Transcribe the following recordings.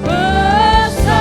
Besar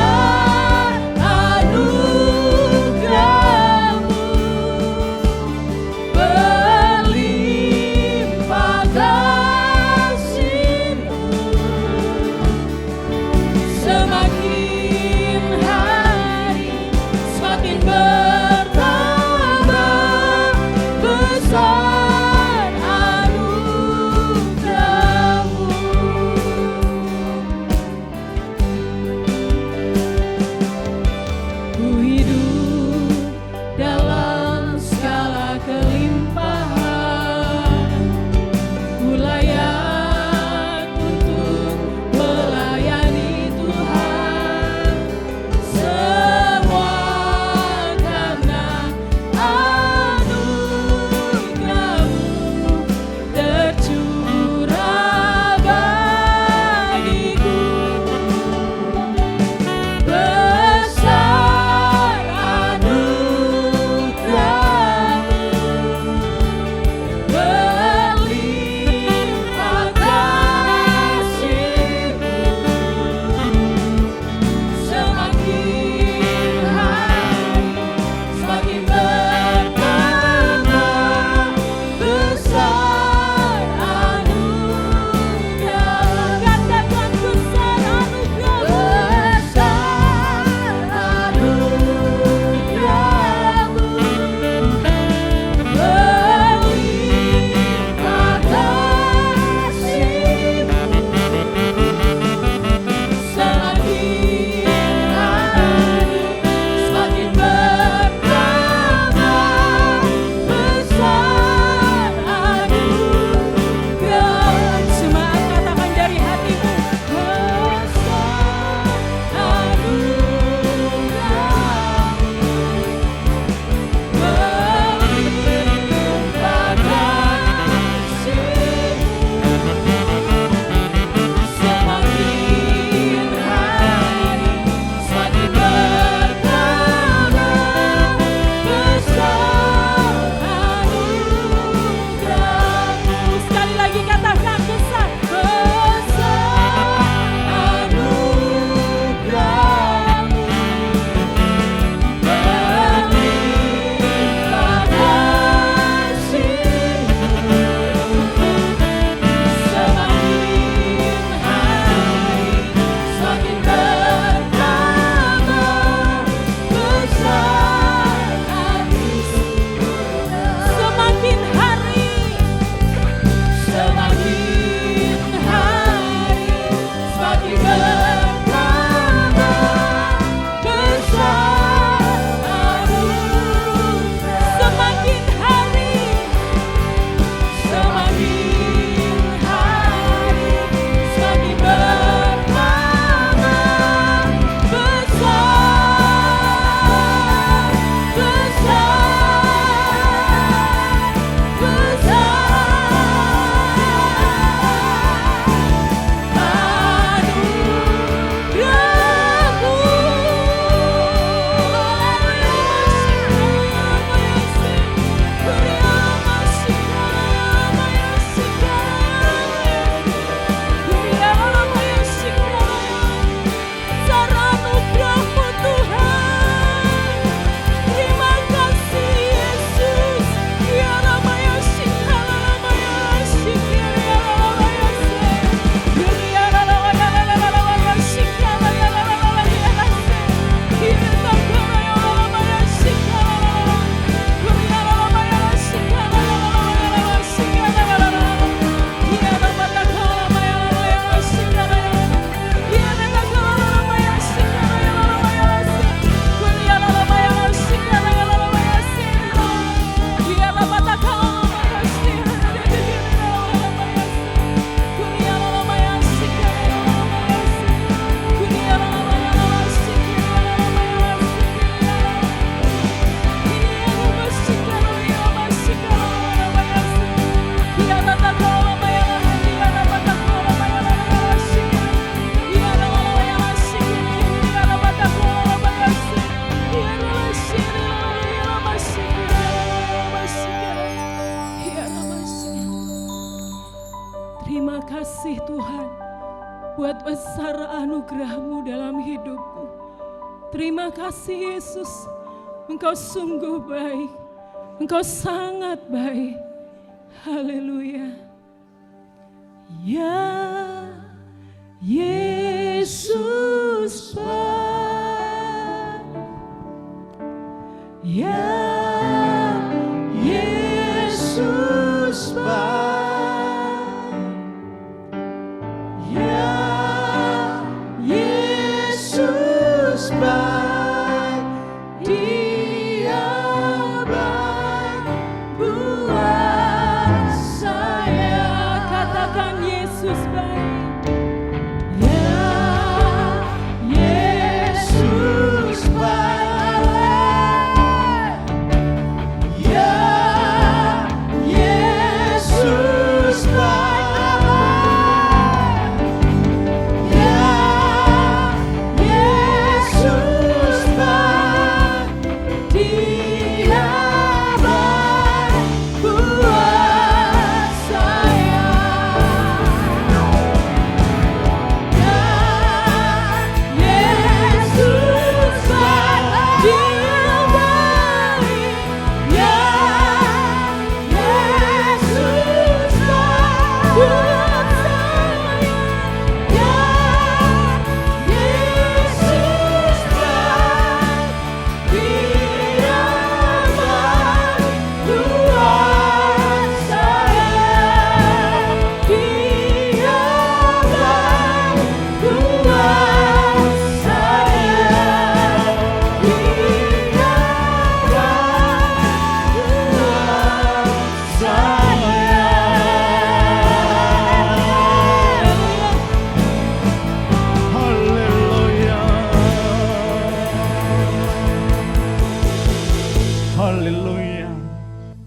anugerah-Mu dalam hidupku. Terima kasih Yesus, Engkau sungguh baik, Engkau sangat baik. Haleluya. Ya Yesus baik, ya Yesus baik, ya Yesus baik, Dia baik buat saya. Katakan Yesus baik, ya Yesus baik, ya Yesus baik, ya Yesus baik, Dia baik buat saya. Yesus baik, Dia baik, ya Yesus baik buat saya. Ya Yesus baik, Dia baik buat saya. Dia baik buat saya. Dia Haleluya. Haleluya.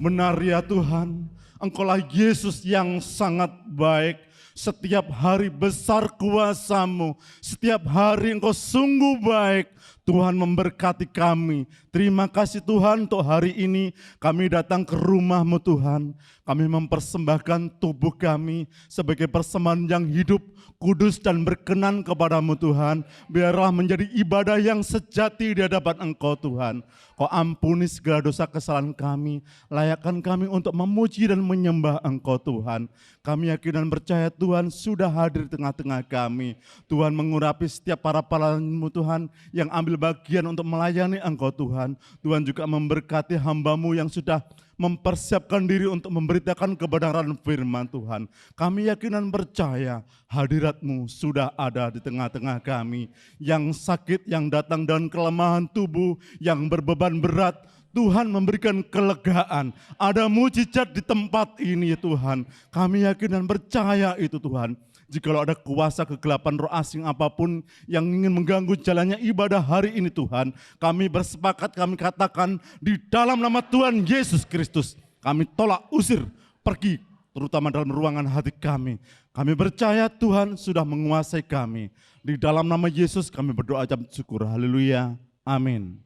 Benar ya Tuhan, Engkaulah Yesus yang sangat baik. Setiap hari besar kuasa-Mu, setiap hari Engkau sungguh baik. Tuhan memberkati kami. Terima kasih Tuhan untuk hari ini kami datang ke rumah-Mu Tuhan. Kami mempersembahkan tubuh kami sebagai persembahan yang hidup, kudus dan berkenan kepada-Mu Tuhan. Biarlah menjadi ibadah yang sejati di hadapan Engkau Tuhan. Kau ampuni segala dosa kesalahan kami. Layakkan kami untuk memuji dan menyembah Engkau Tuhan. Kami yakin dan percaya Tuhan sudah hadir di tengah-tengah kami. Tuhan mengurapi setiap para pelayan-Mu Tuhan yang ambil bagian untuk melayani Engkau Tuhan. Tuhan juga memberkati hamba-Mu yang sudah mempersiapkan diri untuk memberitakan kebenaran firman Tuhan. Kami yakin dan percaya hadirat-Mu sudah ada di tengah-tengah kami. Yang sakit, yang datang dengan kelemahan tubuh, yang berbeban berat, Tuhan memberikan kelegaan. Ada mujizat di tempat ini ya Tuhan. Kami yakin dan percaya itu Tuhan. Jikalau ada kuasa kegelapan roh asing apapun yang ingin mengganggu jalannya ibadah hari ini Tuhan, kami bersepakat, kami katakan di dalam nama Tuhan Yesus Kristus, kami tolak usir, pergi, terutama dalam ruangan hati kami. Kami percaya Tuhan sudah menguasai kami. Di dalam nama Yesus kami berdoa ucap syukur. Haleluya. Amin.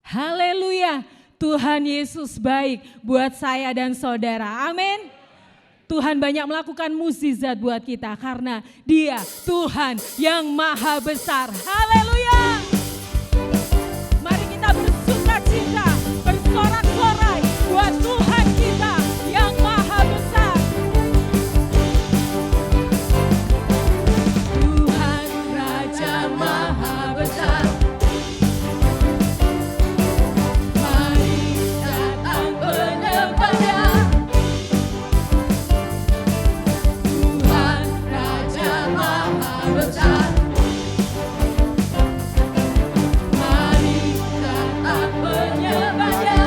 Haleluya, Tuhan Yesus baik buat saya dan saudara. Amin. Tuhan banyak melakukan mukjizat buat kita karena Dia Tuhan yang maha besar. Haleluya. Mari kita bersukacita, bersorak-sorai buat Tuhan kita yang maha besar. Tuhan Raja maha besar. Mari datang penyembahnya. Tuhan Raja maha besar. Mari datang penyembahnya.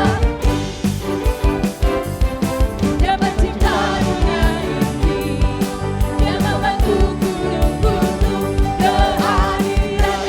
Dia pencipta dunia ini. Dia membentuk gunung-gunung. Kehadiran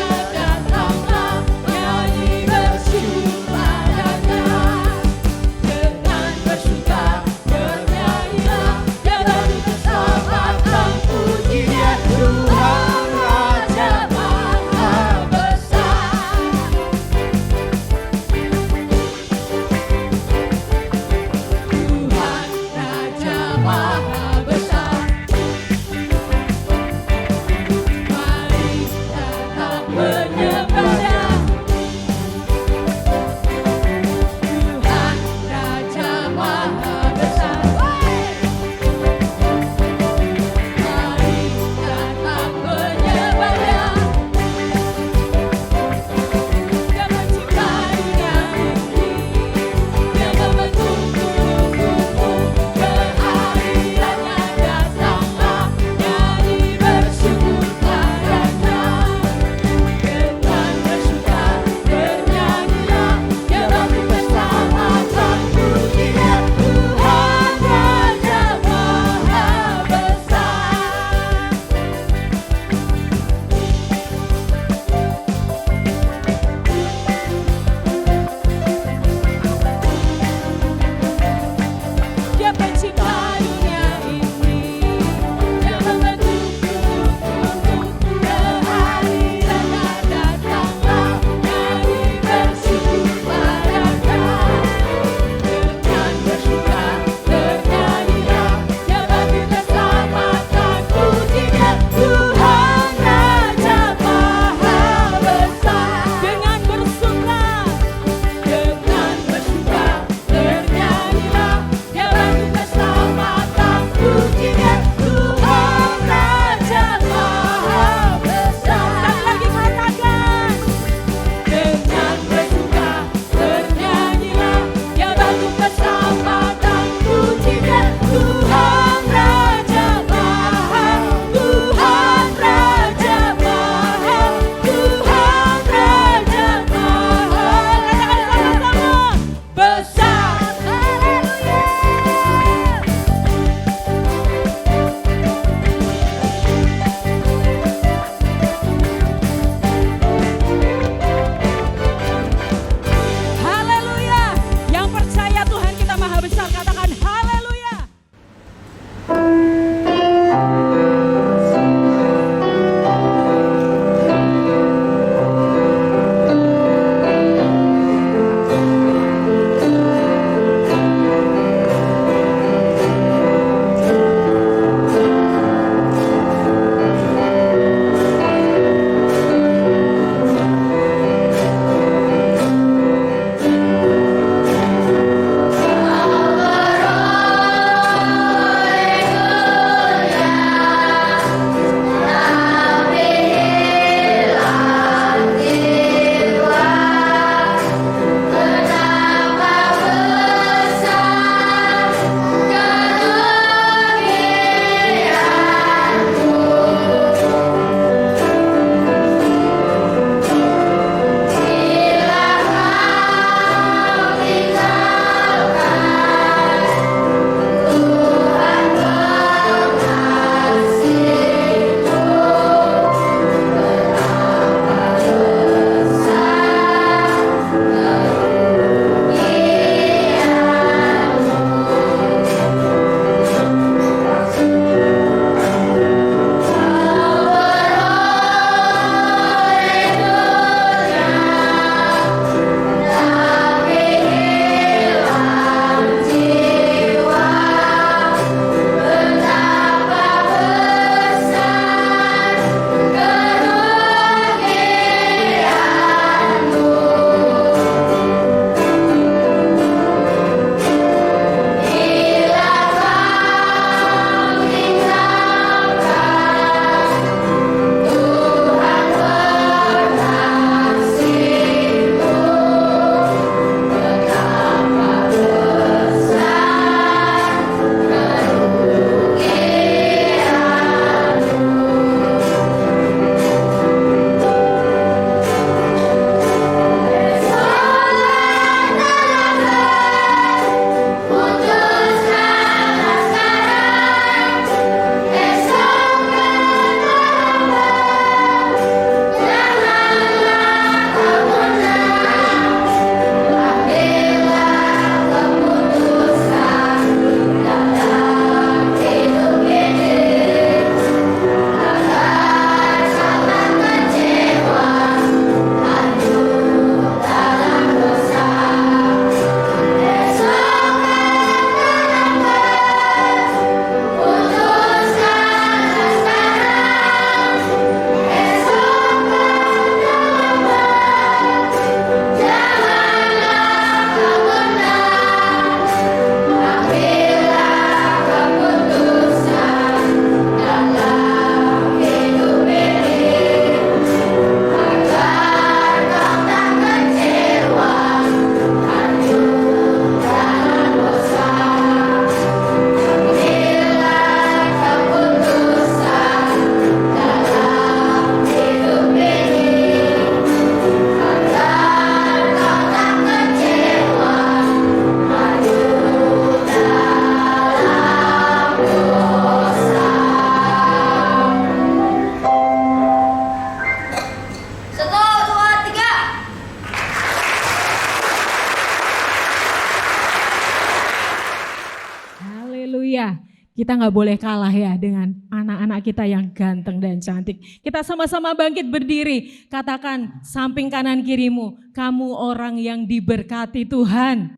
Kita nggak boleh kalah ya dengan anak-anak kita yang ganteng dan cantik. Kita sama-sama bangkit berdiri. Katakan samping kanan kirimu, kamu orang yang diberkati Tuhan.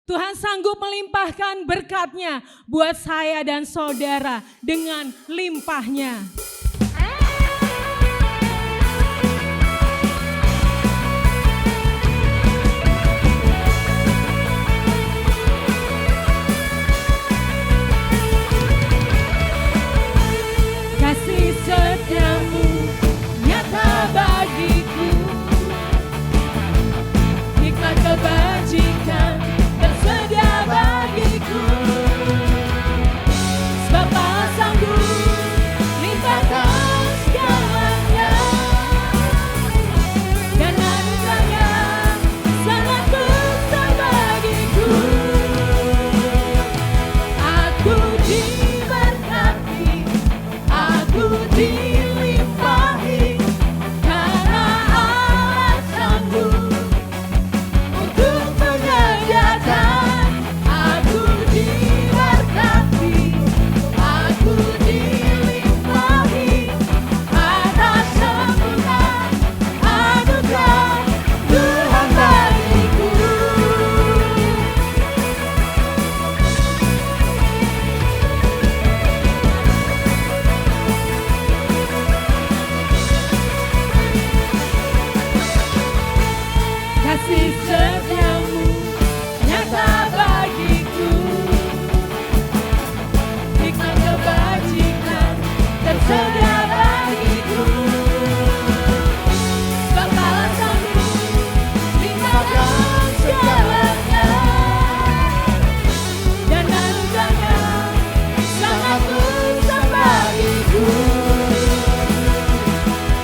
Tuhan sanggup melimpahkan berkat-Nya buat saya dan saudara dengan limpahnya. Kasih setiamu nyata bagiku, nikmat kebajikan tersedia bagiku. Sebab Allah sanggup limpahkan segalanya, dan anugerahnya sangat besar bagiku. Aku diberkati, aku dilimpahi, karena Allah sanggup untuk menyediakan. Aku diberkati, aku dilimpahi, atas sempurna anugerah Tuhan bagiku. Kasih setiamu nyata bagiku, nikmat kebajikan tersedia bagiku. Sebab Allah sanggup limpahkan segalanya, dan anugerahnya sangat besar bagiku.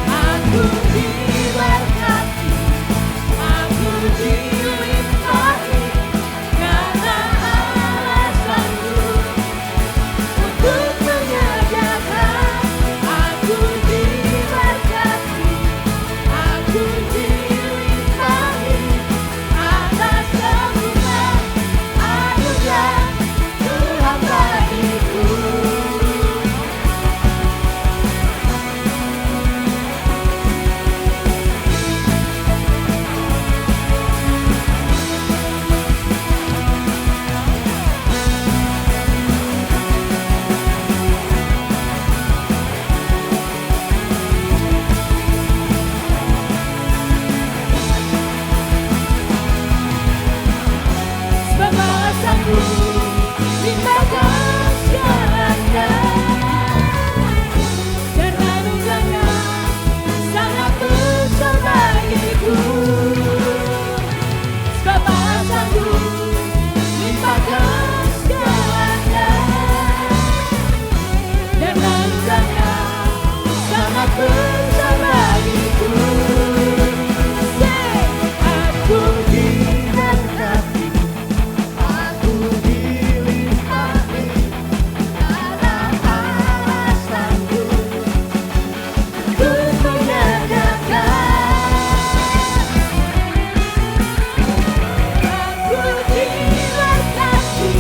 Aku diberkati, aku dilimpahi, karena Allah sanggup untuk menyediakan. Aku diberkati, aku dilimpahi, atas sempurna anugerah Tuhan bagiku. Sebab Allah sanggup limpahkan segalanya, dan anugerahnya sangat besar bagiku. Sebab Allah sanggup limpahkan segalanya, dan anugerahnya sangat besar bagiku. Say, aku diberkati, aku dilimpahi, karena Allah sanggup untuk menyediakan. Aku diberkati,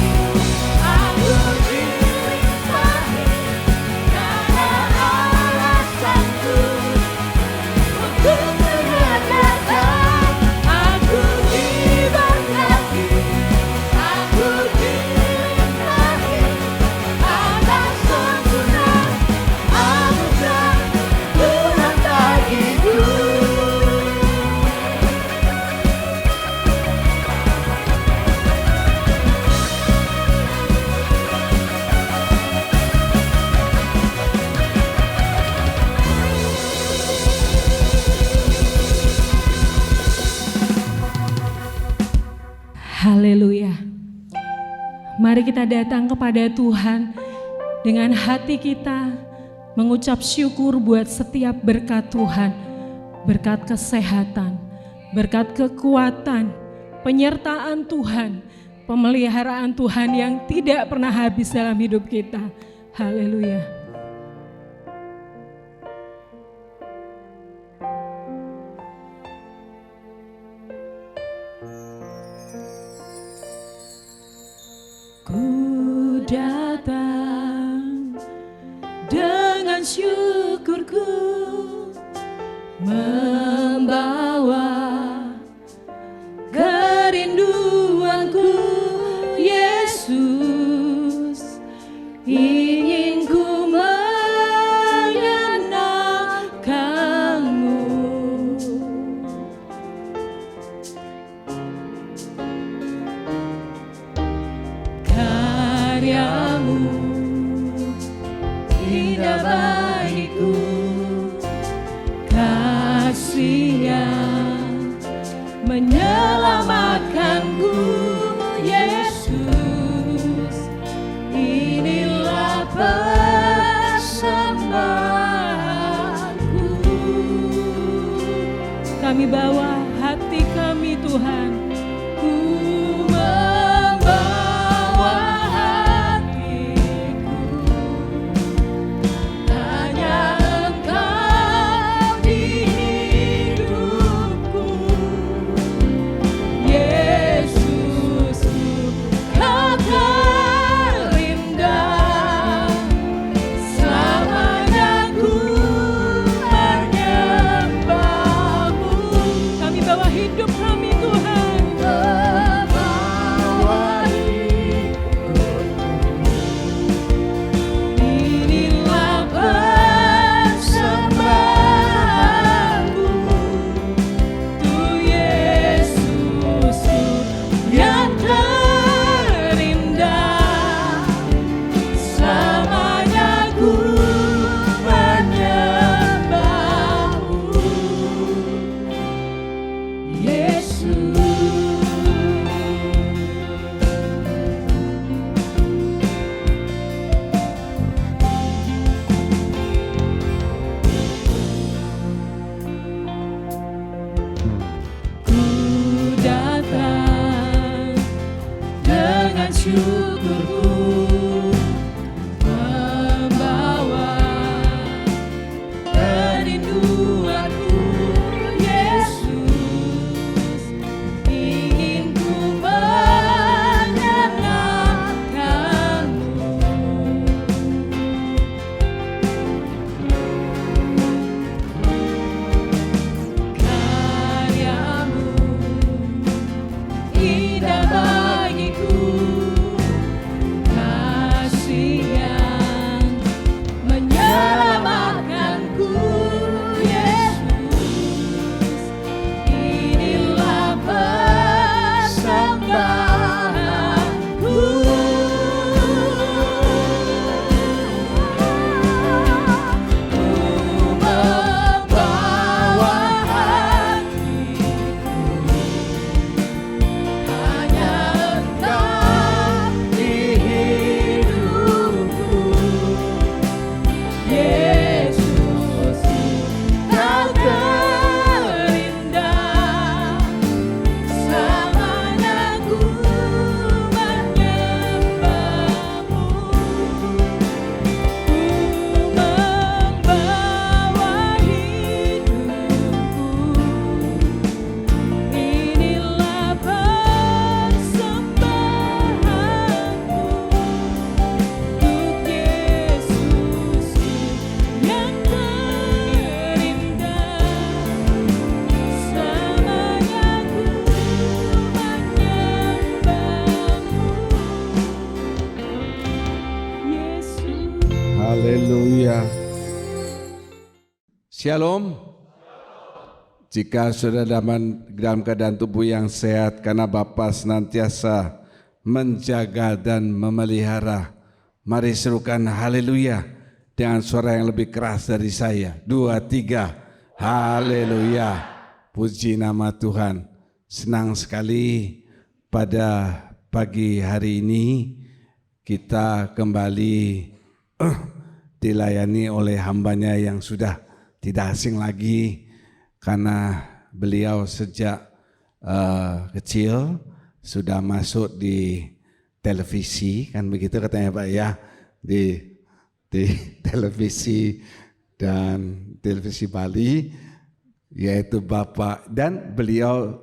aku dilimpahi, karena Allah sanggup untuk menyediakan. Aku diberkati, aku dilimpahi, atas sempurna anugerah Tuhan bagiku. Haleluya. Mari kita datang kepada Tuhan dengan hati kita mengucap syukur buat setiap berkat Tuhan. Berkat kesehatan, berkat kekuatan, penyertaan Tuhan, pemeliharaan Tuhan yang tidak pernah habis dalam hidup kita. Haleluya. Ku belakangmu. Karyamu indah bagiku, kasih-Nya menyelamatkanku. Yesus, inilah persembahanku. Kami bawa hati kami, Tuhan. Ku membawa hatiku, hanya Engkau di hidupku. Yesusku, Kau terindah, selamanya ku menyembah-Mu. Kami bawa hidup kami, Tuhan. Bawa inilah persembahanku, Tu Yesusku yang terindah, selamanya ku menyembah-Mu. Yesus. Ku datang dengan syukurku, membawa kerinduanku. Yesus, ingin ku menyenangkan-Mu. Karyamu indah bagiku, kasih yang menyelamatkanku. Yesus, inilah persembahanku. Ku membawa hatiku, hanya Engkau di hidupku. Yesus, Kau terindah, selamanya ku menyembah-Mu. Ku membawa hidupku, inilah persembahanku, untuk Yesus yang terindah, selamanya ku menyembah-Mu. Yesus. Haleluya. Shalom. Jika sudah dalam keadaan tubuh yang sehat, karena Bapa senantiasa menjaga dan memelihara, mari serukan haleluya dengan suara yang lebih keras dari saya. 2, 3, haleluya. Puji nama Tuhan. Senang sekali pada pagi hari ini kita kembali dilayani oleh hambanya yang sudah tidak asing lagi, karena beliau sejak kecil sudah masuk di televisi, kan begitu katanya Pak ya, di televisi dan televisi Bali, yaitu Bapak, dan beliau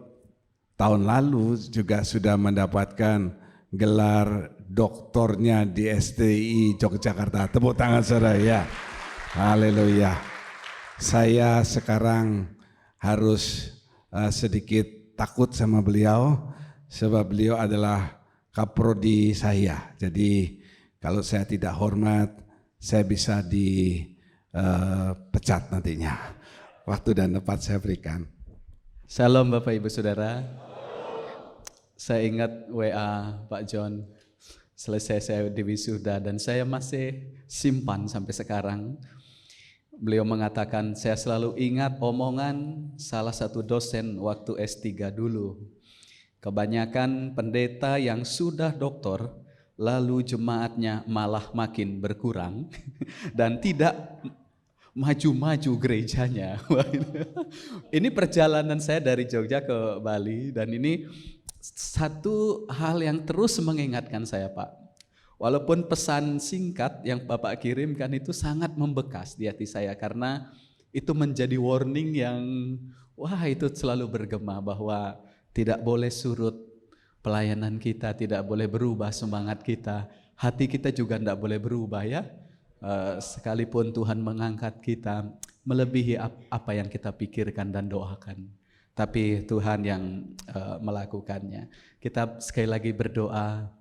tahun lalu juga sudah mendapatkan gelar doktornya di STI Yogyakarta. Tepuk tangan saudara ya. Haleluya. Saya sekarang harus sedikit takut sama beliau, sebab beliau adalah kaprodi saya. Jadi kalau saya tidak hormat, saya bisa pecat nantinya. Waktu dan tempat saya berikan. Shalom Bapak Ibu Saudara. Saya ingat WA Pak John selesai saya di wisuda dan saya masih simpan sampai sekarang. Beliau mengatakan, saya selalu ingat omongan salah satu dosen waktu S3 dulu. Kebanyakan pendeta yang sudah doktor, lalu jemaatnya malah makin berkurang dan tidak maju-maju gerejanya. Ini perjalanan saya dari Jogja ke Bali dan ini satu hal yang terus mengingatkan saya, Pak. Walaupun pesan singkat yang Bapak kirimkan itu sangat membekas di hati saya karena itu menjadi warning yang itu selalu bergema bahwa tidak boleh surut pelayanan kita, tidak boleh berubah semangat kita, hati kita juga tidak boleh berubah ya. Sekalipun Tuhan mengangkat kita melebihi apa yang kita pikirkan dan doakan, tapi Tuhan yang melakukannya. Kita sekali lagi berdoa,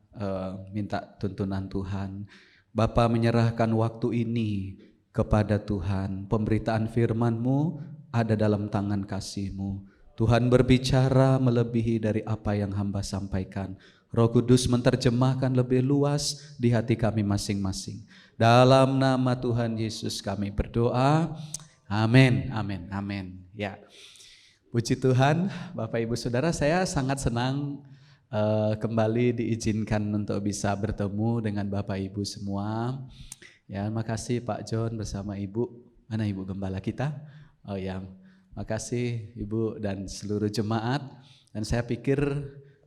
minta tuntunan Tuhan. Bapa menyerahkan waktu ini kepada Tuhan. Pemberitaan firman-Mu ada dalam tangan kasih-Mu. Tuhan berbicara melebihi dari apa yang hamba sampaikan. Roh Kudus menerjemahkan lebih luas di hati kami masing-masing. Dalam nama Tuhan Yesus kami berdoa. Amin, amin, amin. Ya, puji Tuhan, Bapak Ibu Saudara, saya sangat senang kembali diizinkan untuk bisa bertemu dengan Bapak Ibu semua. Ya, makasih Pak John bersama Ibu. Mana Ibu Gembala kita? Oh ya, makasih Ibu dan seluruh jemaat. Dan saya pikir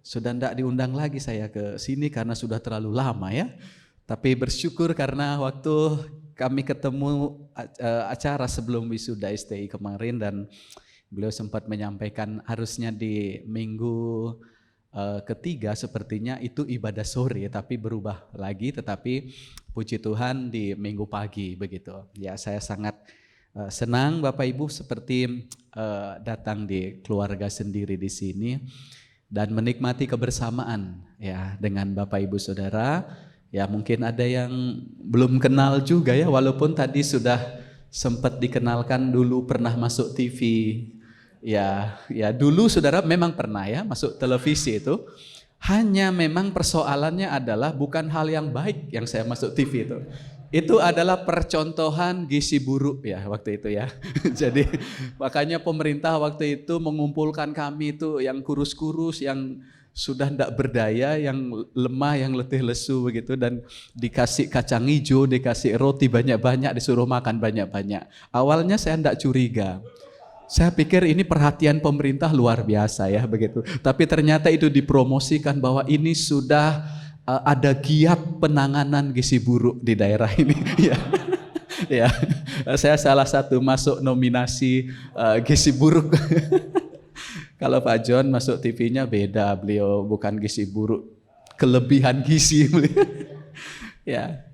sudah tidak diundang lagi saya ke sini karena sudah terlalu lama ya. Tapi bersyukur karena waktu kami ketemu acara sebelum wisuda STI kemarin dan beliau sempat menyampaikan harusnya di minggu ketiga sepertinya itu ibadah sore tapi berubah lagi, tetapi puji Tuhan di minggu pagi begitu. Ya, saya sangat senang Bapak Ibu seperti datang di keluarga sendiri di sini dan menikmati kebersamaan ya dengan Bapak Ibu Saudara. Ya, mungkin ada yang belum kenal juga ya, walaupun tadi sudah sempat dikenalkan dulu pernah masuk TV. Ya dulu saudara memang pernah ya masuk televisi itu. Hanya memang persoalannya adalah bukan hal yang baik yang saya masuk TV itu. Itu adalah percontohan gizi buruk ya waktu itu ya. Jadi makanya pemerintah waktu itu mengumpulkan kami itu yang kurus-kurus, yang sudah tidak berdaya, yang lemah, yang letih lesu begitu, dan dikasih kacang hijau, dikasih roti banyak-banyak, disuruh makan banyak-banyak. Awalnya saya tidak curiga. Saya pikir ini perhatian pemerintah luar biasa ya begitu. Tapi ternyata itu dipromosikan bahwa ini sudah ada giat penanganan gizi buruk di daerah ini. Ya, saya salah satu masuk nominasi gizi buruk. Kalau Pak John masuk TV-nya beda, beliau bukan gizi buruk, kelebihan gizi. Ya,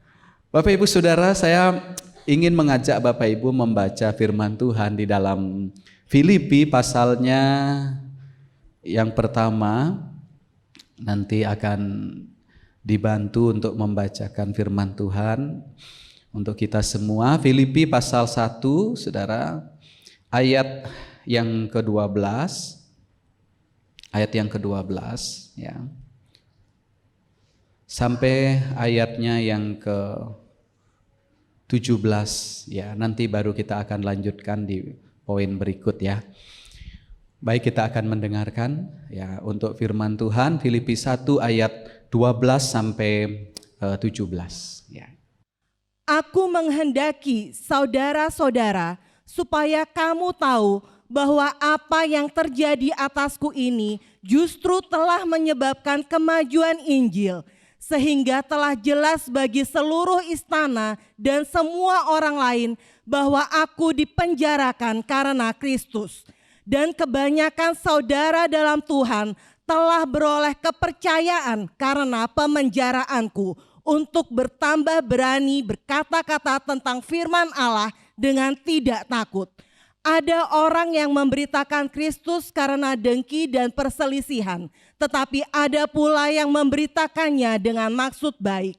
Bapak Ibu Saudara, saya ingin mengajak Bapak Ibu membaca firman Tuhan di dalam Filipi pasalnya yang pertama. Nanti akan dibantu untuk membacakan firman Tuhan untuk kita semua. Filipi pasal 1, Saudara, ayat yang ke-12. Ayat yang ke-12 ya. Sampai ayatnya yang ke-17 ya, nanti baru kita akan lanjutkan di poin berikut ya. Baik, kita akan mendengarkan ya untuk firman Tuhan Filipi 1 ayat 12 sampai 17 ya. Aku menghendaki saudara-saudara supaya kamu tahu bahwa apa yang terjadi atasku ini justru telah menyebabkan kemajuan Injil, sehingga telah jelas bagi seluruh istana dan semua orang lain bahwa aku dipenjarakan karena Kristus. Dan kebanyakan saudara dalam Tuhan telah beroleh kepercayaan karena pemenjaraanku untuk bertambah berani berkata-kata tentang firman Allah dengan tidak takut. Ada orang yang memberitakan Kristus karena dengki dan perselisihan, tetapi ada pula yang memberitakannya dengan maksud baik.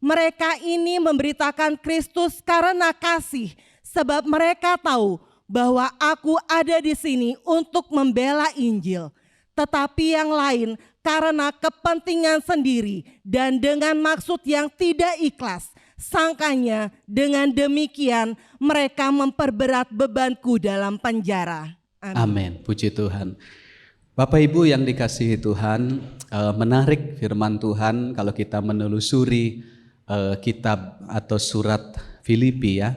Mereka ini memberitakan Kristus karena kasih, sebab mereka tahu bahwa aku ada di sini untuk membela Injil. Tetapi yang lain karena kepentingan sendiri dan dengan maksud yang tidak ikhlas, sangkanya dengan demikian mereka memperberat bebanku dalam penjara. Amin. Puji Tuhan. Bapak Ibu yang dikasihi Tuhan, menarik firman Tuhan kalau kita menelusuri kitab atau surat Filipi ya,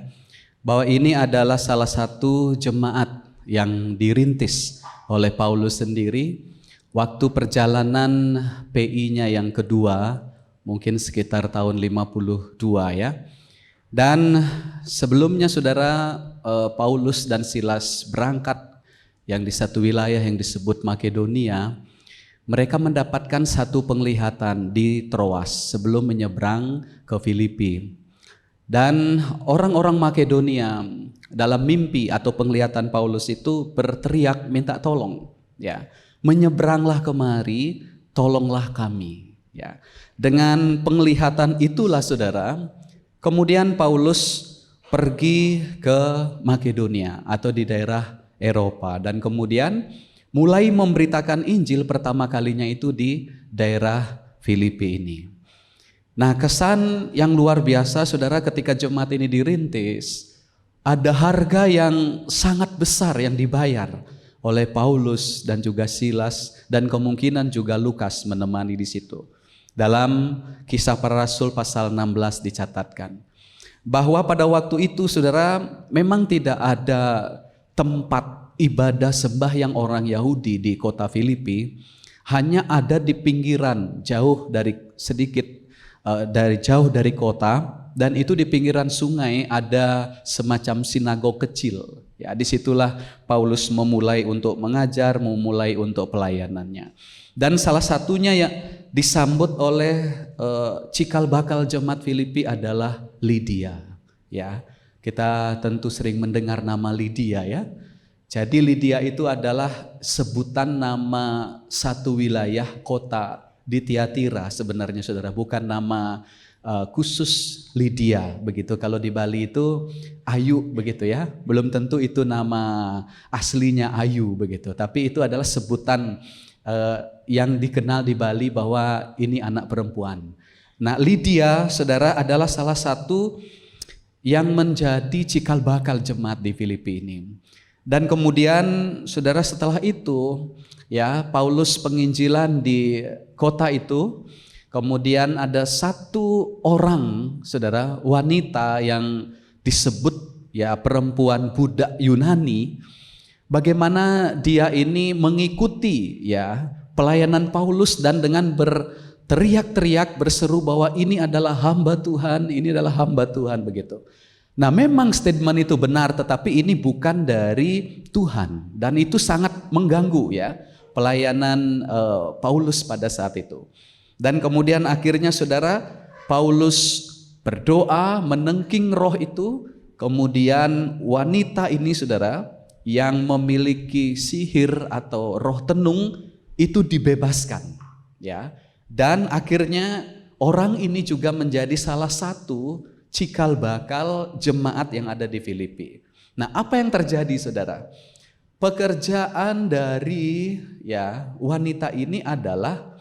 bahwa ini adalah salah satu jemaat yang dirintis oleh Paulus sendiri waktu perjalanan PI-nya yang kedua, mungkin sekitar tahun 52 ya. Dan sebelumnya saudara, Paulus dan Silas berangkat yang di satu wilayah yang disebut Makedonia. Mereka mendapatkan satu penglihatan di Troas sebelum menyeberang ke Filipi. Dan orang-orang Makedonia dalam mimpi atau penglihatan Paulus itu berteriak minta tolong, ya. Menyeberanglah kemari, tolonglah kami, ya. Dengan penglihatan itulah saudara, kemudian Paulus pergi ke Makedonia atau di daerah Eropa dan kemudian mulai memberitakan Injil pertama kalinya itu di daerah Filipi ini. Nah, kesan yang luar biasa saudara ketika jemaat ini dirintis, ada harga yang sangat besar yang dibayar oleh Paulus dan juga Silas dan kemungkinan juga Lukas menemani di situ. Dalam Kisah Para Rasul pasal 16 dicatatkan bahwa pada waktu itu saudara memang tidak ada tempat ibadah sembahyang orang Yahudi di kota Filipi, hanya ada di pinggiran jauh dari jauh dari kota, dan itu di pinggiran sungai ada semacam sinagog kecil. Ya, disitulah Paulus memulai untuk mengajar, memulai untuk pelayanannya. Dan salah satunya yang disambut oleh cikal bakal jemaat Filipi adalah Lydia. Ya, kita tentu sering mendengar nama Lydia ya. Jadi Lydia itu adalah sebutan nama satu wilayah kota di Tiatira sebenarnya saudara, bukan nama khusus Lydia begitu. Kalau di Bali itu Ayu begitu ya, belum tentu itu nama aslinya Ayu begitu, tapi itu adalah sebutan yang dikenal di Bali bahwa ini anak perempuan. Nah, Lydia saudara adalah salah satu yang menjadi cikal bakal jemaat di Filipi ini. Dan kemudian saudara setelah itu ya Paulus penginjilan di kota itu, kemudian ada satu orang saudara wanita yang disebut ya perempuan budak Yunani, bagaimana dia ini mengikuti ya pelayanan Paulus dan dengan berteriak-teriak berseru bahwa ini adalah hamba Tuhan, ini adalah hamba Tuhan begitu. Nah, memang statement itu benar, tetapi ini bukan dari Tuhan dan itu sangat mengganggu ya pelayanan Paulus pada saat itu. Dan kemudian akhirnya saudara Paulus berdoa menengking roh itu, kemudian wanita ini saudara yang memiliki sihir atau roh tenung itu dibebaskan ya. Dan akhirnya orang ini juga menjadi salah satu cikal bakal jemaat yang ada di Filipi. Nah, apa yang terjadi saudara? Pekerjaan dari ya wanita ini adalah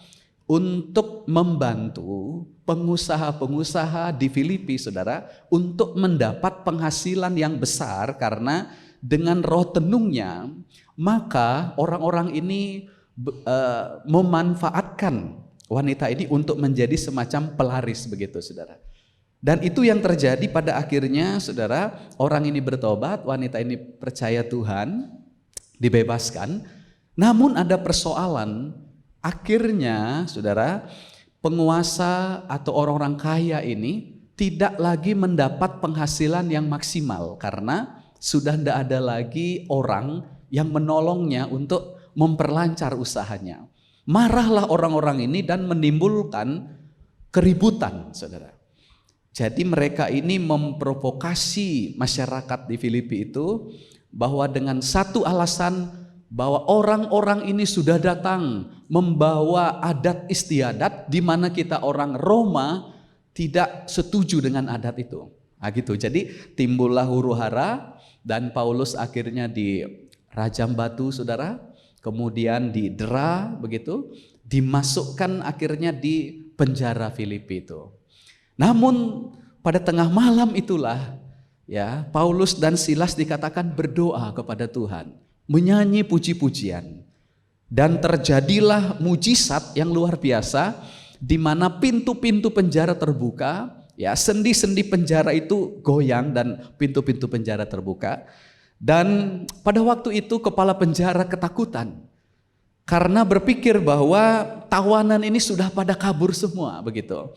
untuk membantu pengusaha-pengusaha di Filipi saudara untuk mendapat penghasilan yang besar, karena dengan roh tenungnya maka orang-orang ini memanfaatkan wanita ini untuk menjadi semacam pelaris begitu saudara. Dan itu yang terjadi pada akhirnya saudara, orang ini bertobat, wanita ini percaya Tuhan, dibebaskan. Namun ada persoalan, akhirnya saudara penguasa atau orang-orang kaya ini tidak lagi mendapat penghasilan yang maksimal karena sudah tidak ada lagi orang yang menolongnya untuk memperlancar usahanya. Marahlah orang-orang ini dan menimbulkan keributan saudara. Jadi mereka ini memprovokasi masyarakat di Filipi itu bahwa dengan satu alasan bahwa orang-orang ini sudah datang membawa adat istiadat di mana kita orang Roma tidak setuju dengan adat itu. Nah, gitu. Jadi timbullah huru-hara dan Paulus akhirnya dirajam batu, saudara. Kemudian didera, begitu. Dimasukkan akhirnya di penjara Filipi itu. Namun pada tengah malam itulah ya Paulus dan Silas dikatakan berdoa kepada Tuhan, menyanyi puji-pujian. Dan terjadilah mujizat yang luar biasa di mana pintu-pintu penjara terbuka, ya sendi-sendi penjara itu goyang dan pintu-pintu penjara terbuka. Dan pada waktu itu kepala penjara ketakutan karena berpikir bahwa tawanan ini sudah pada kabur semua, begitu.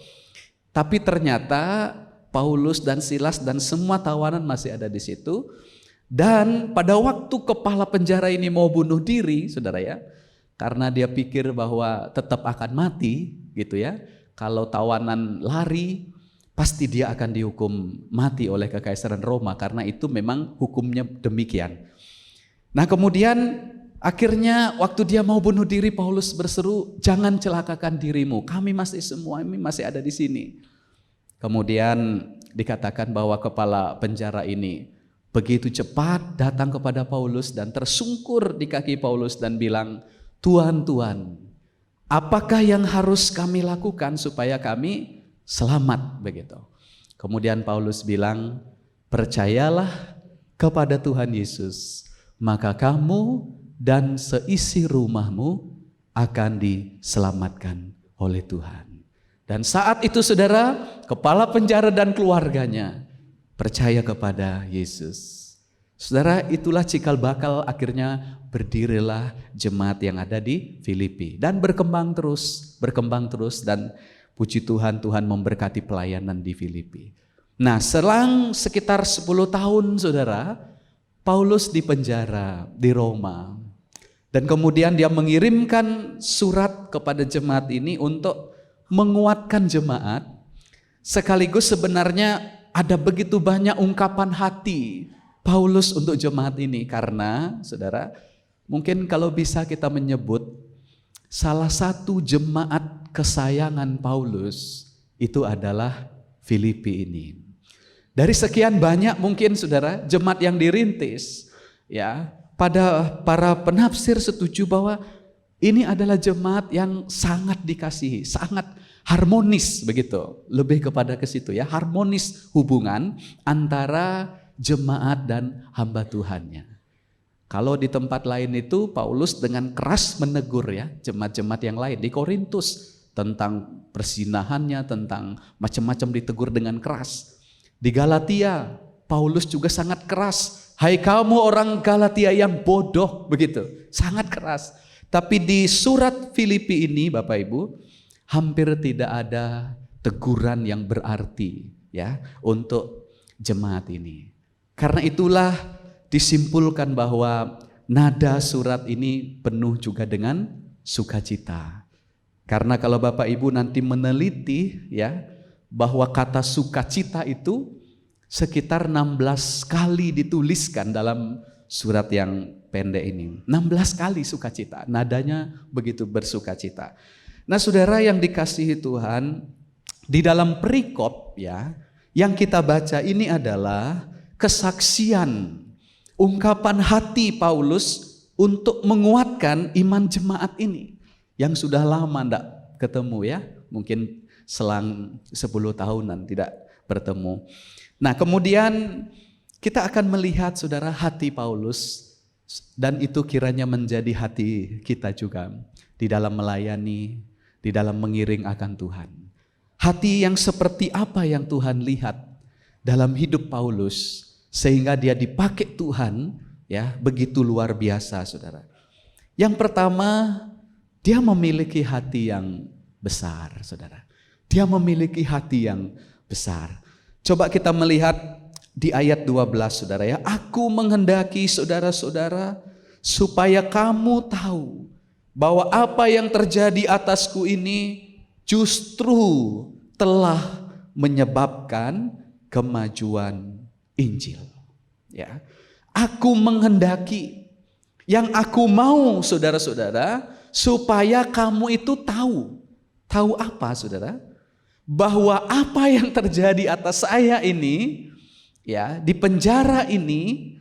Tapi ternyata Paulus dan Silas dan semua tawanan masih ada di situ. Dan pada waktu kepala penjara ini mau bunuh diri, saudara ya, karena dia pikir bahwa tetap akan mati, gitu ya. Kalau tawanan lari, pasti dia akan dihukum mati oleh Kekaisaran Roma, karena itu memang hukumnya demikian. Nah kemudian akhirnya waktu dia mau bunuh diri, Paulus berseru, jangan celakakan dirimu, kami masih semua ini masih ada di sini. Kemudian dikatakan bahwa kepala penjara ini begitu cepat datang kepada Paulus dan tersungkur di kaki Paulus dan bilang, Tuhan, Tuhan, apakah yang harus kami lakukan supaya kami selamat, begitu. Kemudian Paulus bilang, percayalah kepada Tuhan Yesus, maka kamu dan seisi rumahmu akan diselamatkan oleh Tuhan. Dan saat itu saudara, kepala penjara dan keluarganya percaya kepada Yesus. Saudara, itulah cikal bakal akhirnya berdirilah jemaat yang ada di Filipi. Dan berkembang terus dan puji Tuhan, Tuhan memberkati pelayanan di Filipi. Nah selang sekitar 10 tahun saudara, Paulus di penjara di Roma. Dan kemudian dia mengirimkan surat kepada jemaat ini untuk menguatkan jemaat, sekaligus sebenarnya ada begitu banyak ungkapan hati Paulus untuk jemaat ini. Karena saudara, mungkin kalau bisa kita menyebut salah satu jemaat kesayangan Paulus itu adalah Filipi ini. Dari sekian banyak mungkin saudara jemaat yang dirintis, ya pada para penafsir setuju bahwa ini adalah jemaat yang sangat dikasihi, sangat harmonis, begitu. Lebih kepada ke situ ya, harmonis hubungan antara jemaat dan hamba Tuhannya. Kalau di tempat lain itu Paulus dengan keras menegur ya jemaat-jemaat yang lain. Di Korintus tentang persinahannya, tentang macam-macam ditegur dengan keras. Di Galatia Paulus juga sangat keras. Hai kamu orang Galatia yang bodoh, begitu. Sangat keras. Tapi di surat Filipi ini Bapak Ibu, hampir tidak ada teguran yang berarti ya untuk jemaat ini. Karena itulah disimpulkan bahwa nada surat ini penuh juga dengan sukacita. Karena kalau Bapak Ibu nanti meneliti ya bahwa kata sukacita itu sekitar 16 kali dituliskan dalam surat yang pendek ini. 16 kali sukacita, nadanya begitu bersukacita. Nah saudara yang dikasihi Tuhan, di dalam perikop ya yang kita baca ini adalah kesaksian, ungkapan hati Paulus untuk menguatkan iman jemaat ini yang sudah lama tidak ketemu ya, mungkin selang 10 tahunan tidak bertemu. Nah kemudian kita akan melihat saudara hati Paulus, dan itu kiranya menjadi hati kita juga di dalam melayani, di dalam mengiring akan Tuhan. Hati yang seperti apa yang Tuhan lihat dalam hidup Paulus sehingga dia dipakai Tuhan ya begitu luar biasa saudara. Yang pertama, dia memiliki hati yang besar saudara. Dia memiliki hati yang besar. Coba kita melihat di ayat 12 saudara ya. Aku menghendaki saudara-saudara supaya kamu tahu bahwa apa yang terjadi atasku ini justru telah menyebabkan kemajuan Injil. Ya. Aku menghendaki, yang aku mau saudara-saudara supaya kamu itu tahu. Tahu apa saudara? Bahwa apa yang terjadi atas saya ini ya, di penjara ini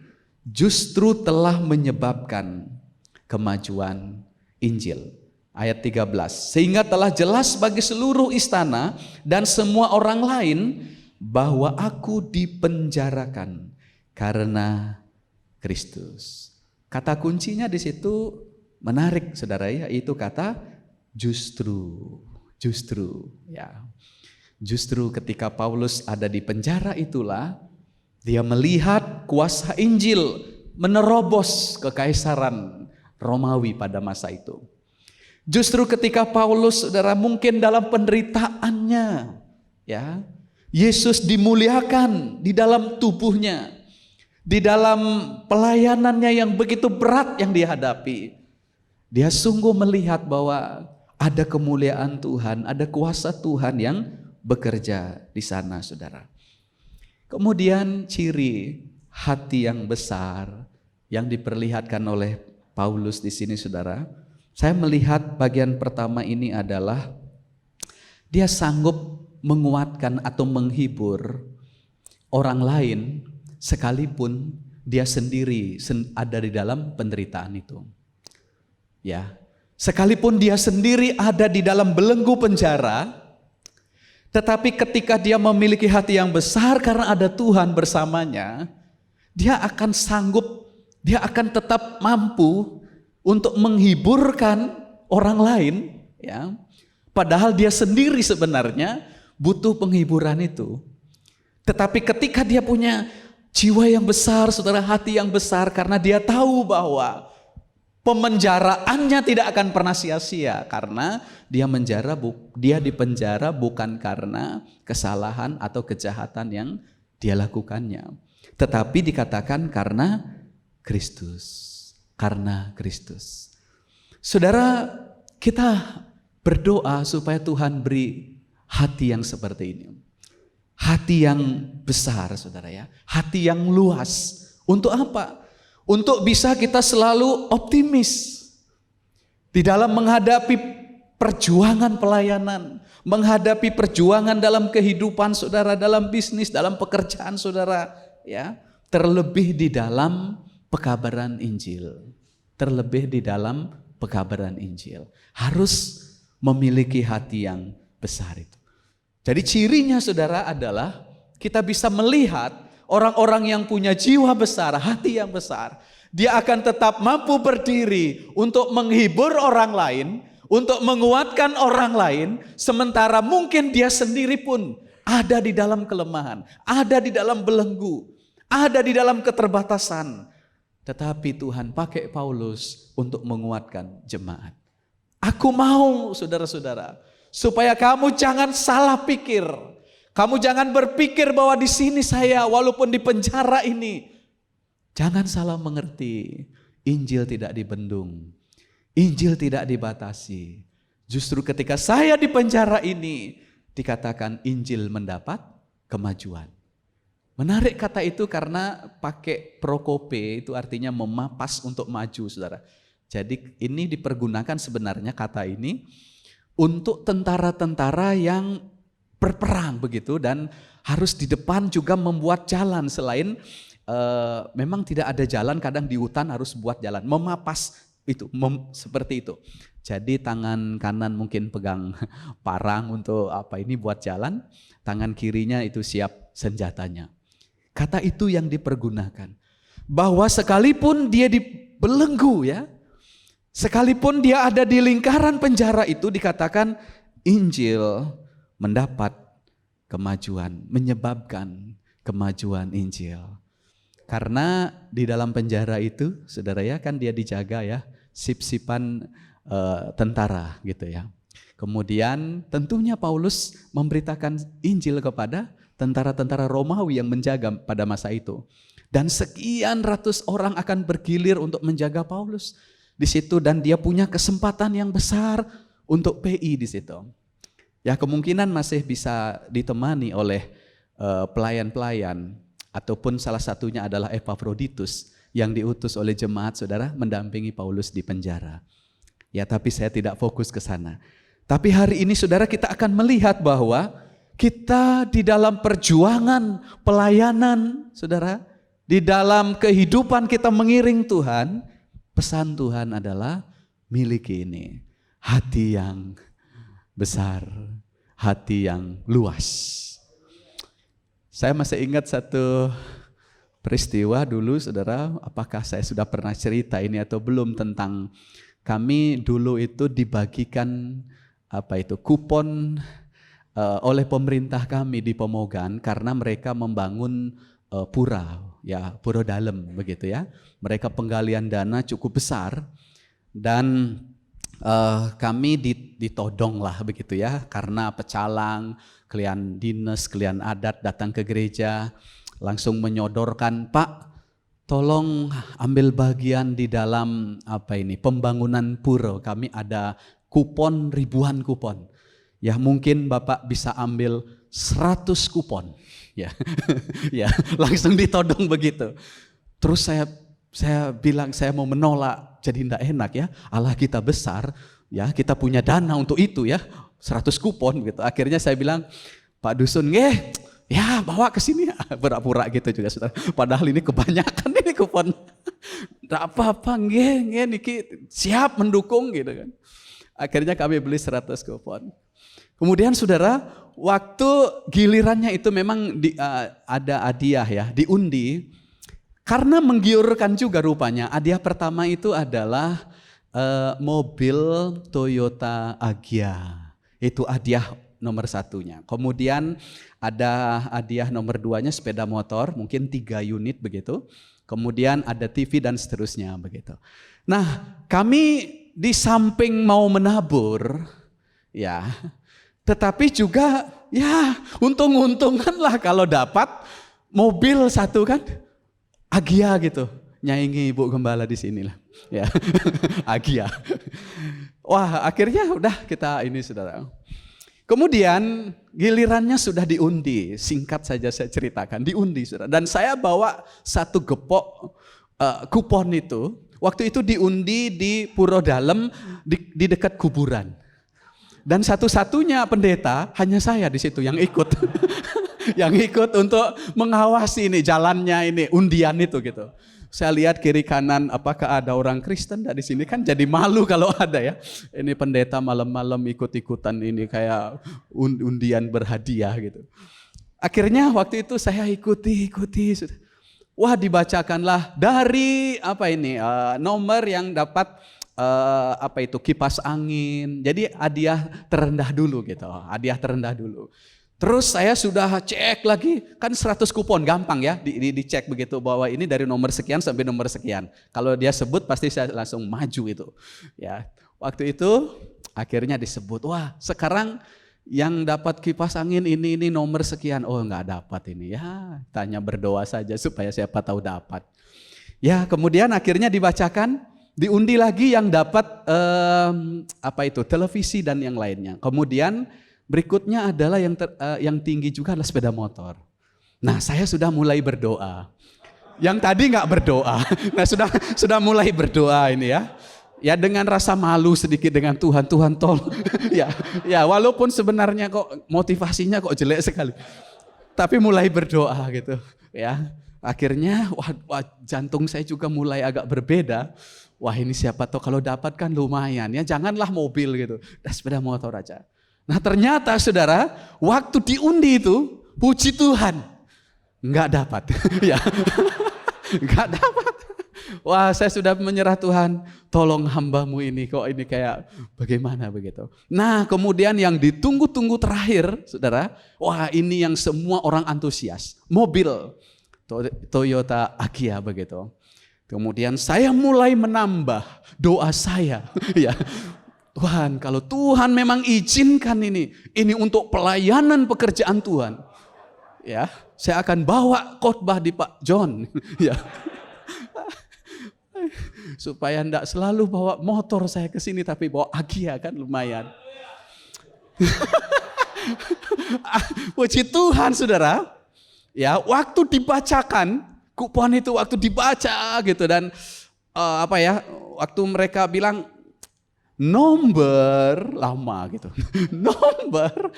justru telah menyebabkan kemajuan Injil. Ayat 13, sehingga telah jelas bagi seluruh istana dan semua orang lain bahwa aku dipenjarakan karena Kristus. Kata kuncinya di situ menarik saudara ya, yaitu kata justru. Ya. Justru ketika Paulus ada di penjara itulah dia melihat kuasa Injil menerobos kekaisaran Romawi pada masa itu. Justru ketika Paulus, saudara, mungkin dalam penderitaannya, ya, Yesus dimuliakan di dalam tubuhnya, di dalam pelayanannya yang begitu berat yang dihadapi. Dia sungguh melihat bahwa ada kemuliaan Tuhan, ada kuasa Tuhan yang bekerja di sana, saudara. Kemudian ciri hati yang besar yang diperlihatkan oleh Paulus di sini, saudara. Saya melihat bagian pertama ini adalah dia sanggup menguatkan atau menghibur orang lain sekalipun dia sendiri ada di dalam penderitaan itu. Ya, sekalipun dia sendiri ada di dalam belenggu penjara, tetapi ketika dia memiliki hati yang besar karena ada Tuhan bersamanya, dia akan sanggup, dia akan tetap mampu untuk menghiburkan orang lain, ya. Padahal dia sendiri sebenarnya butuh penghiburan itu. Tetapi ketika dia punya jiwa yang besar, saudara, hati yang besar, karena dia tahu bahwa pemenjaraannya tidak akan pernah sia-sia, karena dia dipenjara bukan karena kesalahan atau kejahatan yang dia lakukannya, tetapi dikatakan karena Kristus. Karena Kristus. Saudara, kita berdoa supaya Tuhan beri hati yang seperti ini. Hati yang besar, saudara ya. Hati yang luas. Untuk apa? Untuk bisa kita selalu optimis di dalam menghadapi perjuangan pelayanan, menghadapi perjuangan dalam kehidupan saudara, dalam bisnis, dalam pekerjaan saudara, ya. Terlebih di dalam pekabaran Injil. Terlebih di dalam pekabaran Injil. Harus memiliki hati yang besar itu. Jadi cirinya saudara adalah kita bisa melihat orang-orang yang punya jiwa besar, hati yang besar. Dia akan tetap mampu berdiri untuk menghibur orang lain, untuk menguatkan orang lain, sementara mungkin dia sendiri pun ada di dalam kelemahan, ada di dalam belenggu, ada di dalam keterbatasan. Tetapi Tuhan pakai Paulus untuk menguatkan jemaat. Aku mau saudara-saudara, supaya kamu jangan salah pikir. Kamu jangan berpikir bahwa di sini saya walaupun di penjara ini. Jangan salah mengerti. Injil tidak dibendung. Injil tidak dibatasi. Justru ketika saya di penjara ini dikatakan Injil mendapat kemajuan. Menarik kata itu karena pakai prokope, itu artinya memapas untuk maju, saudara. Jadi ini dipergunakan sebenarnya kata ini untuk tentara-tentara yang berperang begitu, dan harus di depan juga membuat jalan selain memang tidak ada jalan, kadang di hutan harus buat jalan, memapas itu seperti itu. Jadi tangan kanan mungkin pegang parang untuk buat jalan, tangan kirinya itu siap senjatanya. Kata itu yang dipergunakan. Bahwa sekalipun dia dibelenggu ya, sekalipun dia ada di lingkaran penjara itu, dikatakan Injil mendapat kemajuan, menyebabkan kemajuan Injil. Karena di dalam penjara itu, saudara ya, kan dia dijaga ya, sip-sipan tentara gitu ya. Kemudian tentunya Paulus memberitakan Injil kepada tentara-tentara Romawi yang menjaga pada masa itu. Dan sekian ratus orang akan bergilir untuk menjaga Paulus di situ, dan dia punya kesempatan yang besar untuk PI di situ. Ya, kemungkinan masih bisa ditemani oleh pelayan-pelayan, ataupun salah satunya adalah Epafroditus yang diutus oleh jemaat saudara mendampingi Paulus di penjara. Ya, tapi saya tidak fokus ke sana. Tapi hari ini saudara kita akan melihat bahwa kita di dalam perjuangan, pelayanan, saudara, di dalam kehidupan kita mengiring Tuhan, pesan Tuhan adalah miliki ini, hati yang besar, hati yang luas. Saya masih ingat satu peristiwa dulu, saudara, apakah saya sudah pernah cerita ini atau belum, tentang kami dulu itu dibagikan kupon oleh pemerintah kami di Pemogan karena mereka membangun pura dalam begitu ya. Mereka penggalian dana cukup besar dan kami ditodong lah begitu ya, karena pecalang, kalian dinas, kalian adat datang ke gereja langsung menyodorkan, Pak, tolong ambil bagian di dalam pembangunan pura. Kami ada kupon, ribuan kupon. Ya mungkin Bapak bisa ambil 100 kupon. Ya, ya langsung ditodong begitu. Terus saya bilang saya mau menolak, jadi tidak enak ya. Allah kita besar, ya kita punya dana untuk itu ya, 100 kupon gitu. Akhirnya saya bilang, Pak Dusun, ya bawa ke sini, pura-pura gitu juga saudara. Padahal ini kebanyakan ini kupon. Tidak apa-apa, niki siap mendukung gitu kan. Akhirnya kami beli 100 kupon. Kemudian saudara, waktu gilirannya itu memang ada hadiah ya, diundi. Karena menggiurkan juga rupanya, hadiah pertama itu adalah mobil Toyota Agya. Itu hadiah nomor satunya. Kemudian ada hadiah nomor 2-nya sepeda motor, mungkin 3 unit begitu. Kemudian ada TV dan seterusnya begitu. Nah, kami di samping mau menabur, ya, tetapi juga ya untung-untungan lah kalau dapat mobil satu kan, Agya gitu. Nyaingi Ibu Gembala di sini lah, ya, Agya. Wah, akhirnya udah kita ini saudara. Kemudian gilirannya sudah diundi, singkat saja saya ceritakan, diundi saudara. Dan saya bawa satu gepok kupon itu, waktu itu diundi di Puro Dalem di dekat kuburan. Dan satu-satunya pendeta hanya saya di situ yang ikut, yang ikut untuk mengawasi ini jalannya ini undian itu gitu. Saya lihat kiri kanan, apakah ada orang Kristen di sini, kan jadi malu kalau ada ya. Ini pendeta malam-malam ikut-ikutan ini kayak undian berhadiah gitu. Akhirnya waktu itu saya ikuti. Wah, dibacakanlah dari nomor yang dapat kipas angin. Jadi hadiah terendah dulu gitu. Hadiah terendah dulu. Terus saya sudah cek lagi, kan 100 kupon gampang ya, dicek begitu bahwa ini dari nomor sekian sampai nomor sekian. Kalau dia sebut pasti saya langsung maju itu. Ya, waktu itu akhirnya disebut, wah sekarang yang dapat kipas angin ini nomor sekian. Oh nggak dapat ini ya, tanya berdoa saja supaya siapa tahu dapat. Ya kemudian akhirnya dibacakan, diundi lagi yang dapat televisi dan yang lainnya. Kemudian berikutnya adalah yang tinggi juga adalah sepeda motor. Nah saya sudah mulai berdoa. Yang tadi nggak berdoa, nah sudah mulai berdoa ini ya. Ya dengan rasa malu sedikit dengan Tuhan tolong. ya walaupun sebenarnya kok motivasinya kok jelek sekali. Tapi mulai berdoa gitu ya. Akhirnya wah jantung saya juga mulai agak berbeda. Wah ini siapa tahu kalau dapat kan lumayan ya. Janganlah mobil gitu, sepeda motor aja. Nah ternyata saudara, waktu diundi itu, puji Tuhan, nggak dapat, ya, nggak dapat. Wah saya sudah menyerah, Tuhan, tolong hambamu ini, kok ini kayak bagaimana begitu. Nah kemudian yang ditunggu-tunggu terakhir, saudara, wah ini yang semua orang antusias, mobil Toyota Agya begitu. Kemudian saya mulai menambah doa saya, ya. Tuhan, kalau Tuhan memang izinkan ini untuk pelayanan pekerjaan Tuhan, ya, saya akan bawa khotbah di Pak John, ya, supaya enggak selalu bawa motor saya ke sini, tapi bawa Agya kan lumayan. Puji Tuhan, saudara, ya, waktu dibacakan kupon itu, waktu dibaca gitu dan waktu mereka bilang nomor lama gitu, nomor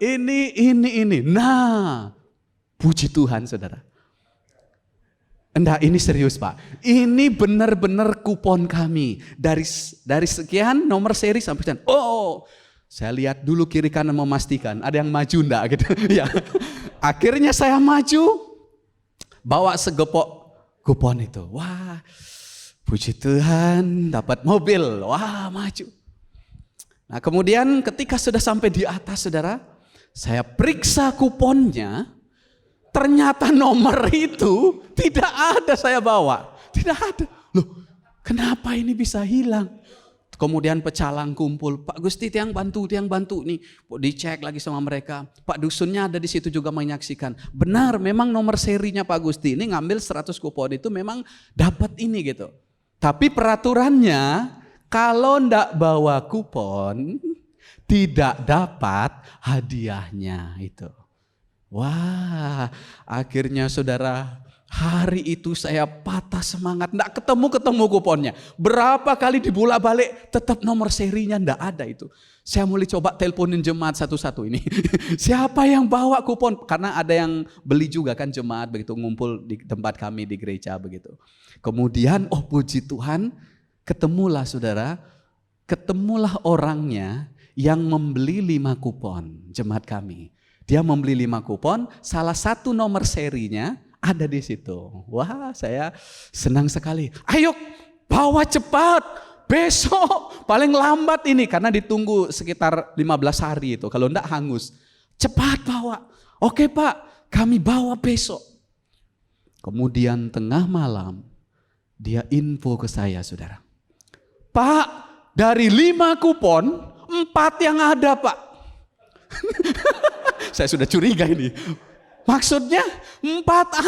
ini. Nah, puji Tuhan saudara. Enggak, ini serius Pak. Ini benar-benar kupon kami. Dari sekian nomor seri sampai sekian. Oh, saya lihat dulu kiri kanan memastikan. Ada yang maju enggak gitu. Ya. Akhirnya saya maju. Bawa segepok kupon itu. Wah, puji Tuhan dapat mobil. Wah, maju. Nah kemudian ketika sudah sampai di atas saudara. Saya periksa kuponnya. Ternyata nomor itu tidak ada saya bawa. Tidak ada. Loh, kenapa ini bisa hilang? Kemudian pecalang kumpul. Pak Gusti tiang bantu nih. Dicek lagi sama mereka. Pak dusunnya ada di situ juga menyaksikan. Benar, memang nomor serinya Pak Gusti ini ngambil 100 kupon itu memang dapat ini gitu. Tapi peraturannya kalau ndak bawa kupon tidak dapat hadiahnya itu. Wah, akhirnya saudara, hari itu saya patah semangat, enggak ketemu kuponnya. Berapa kali dibolak-balik, tetap nomor serinya enggak ada itu. Saya mulai coba teleponin jemaat satu-satu ini. Siapa yang bawa kupon? Karena ada yang beli juga kan jemaat begitu ngumpul di tempat kami di gereja begitu. Kemudian, oh puji Tuhan, ketemulah orangnya yang membeli 5 kupon jemaat kami. Dia membeli 5 kupon, salah satu nomor serinya ada di situ. Wah, saya senang sekali. Ayo, bawa cepat. Besok paling lambat ini karena ditunggu sekitar 15 hari itu. Kalau enggak hangus. Cepat bawa. Oke, Pak, kami bawa besok. Kemudian tengah malam dia info ke saya, saudara. Pak, dari 5 kupon, 4 yang ada, Pak. Saya sudah curiga ini. Maksudnya 4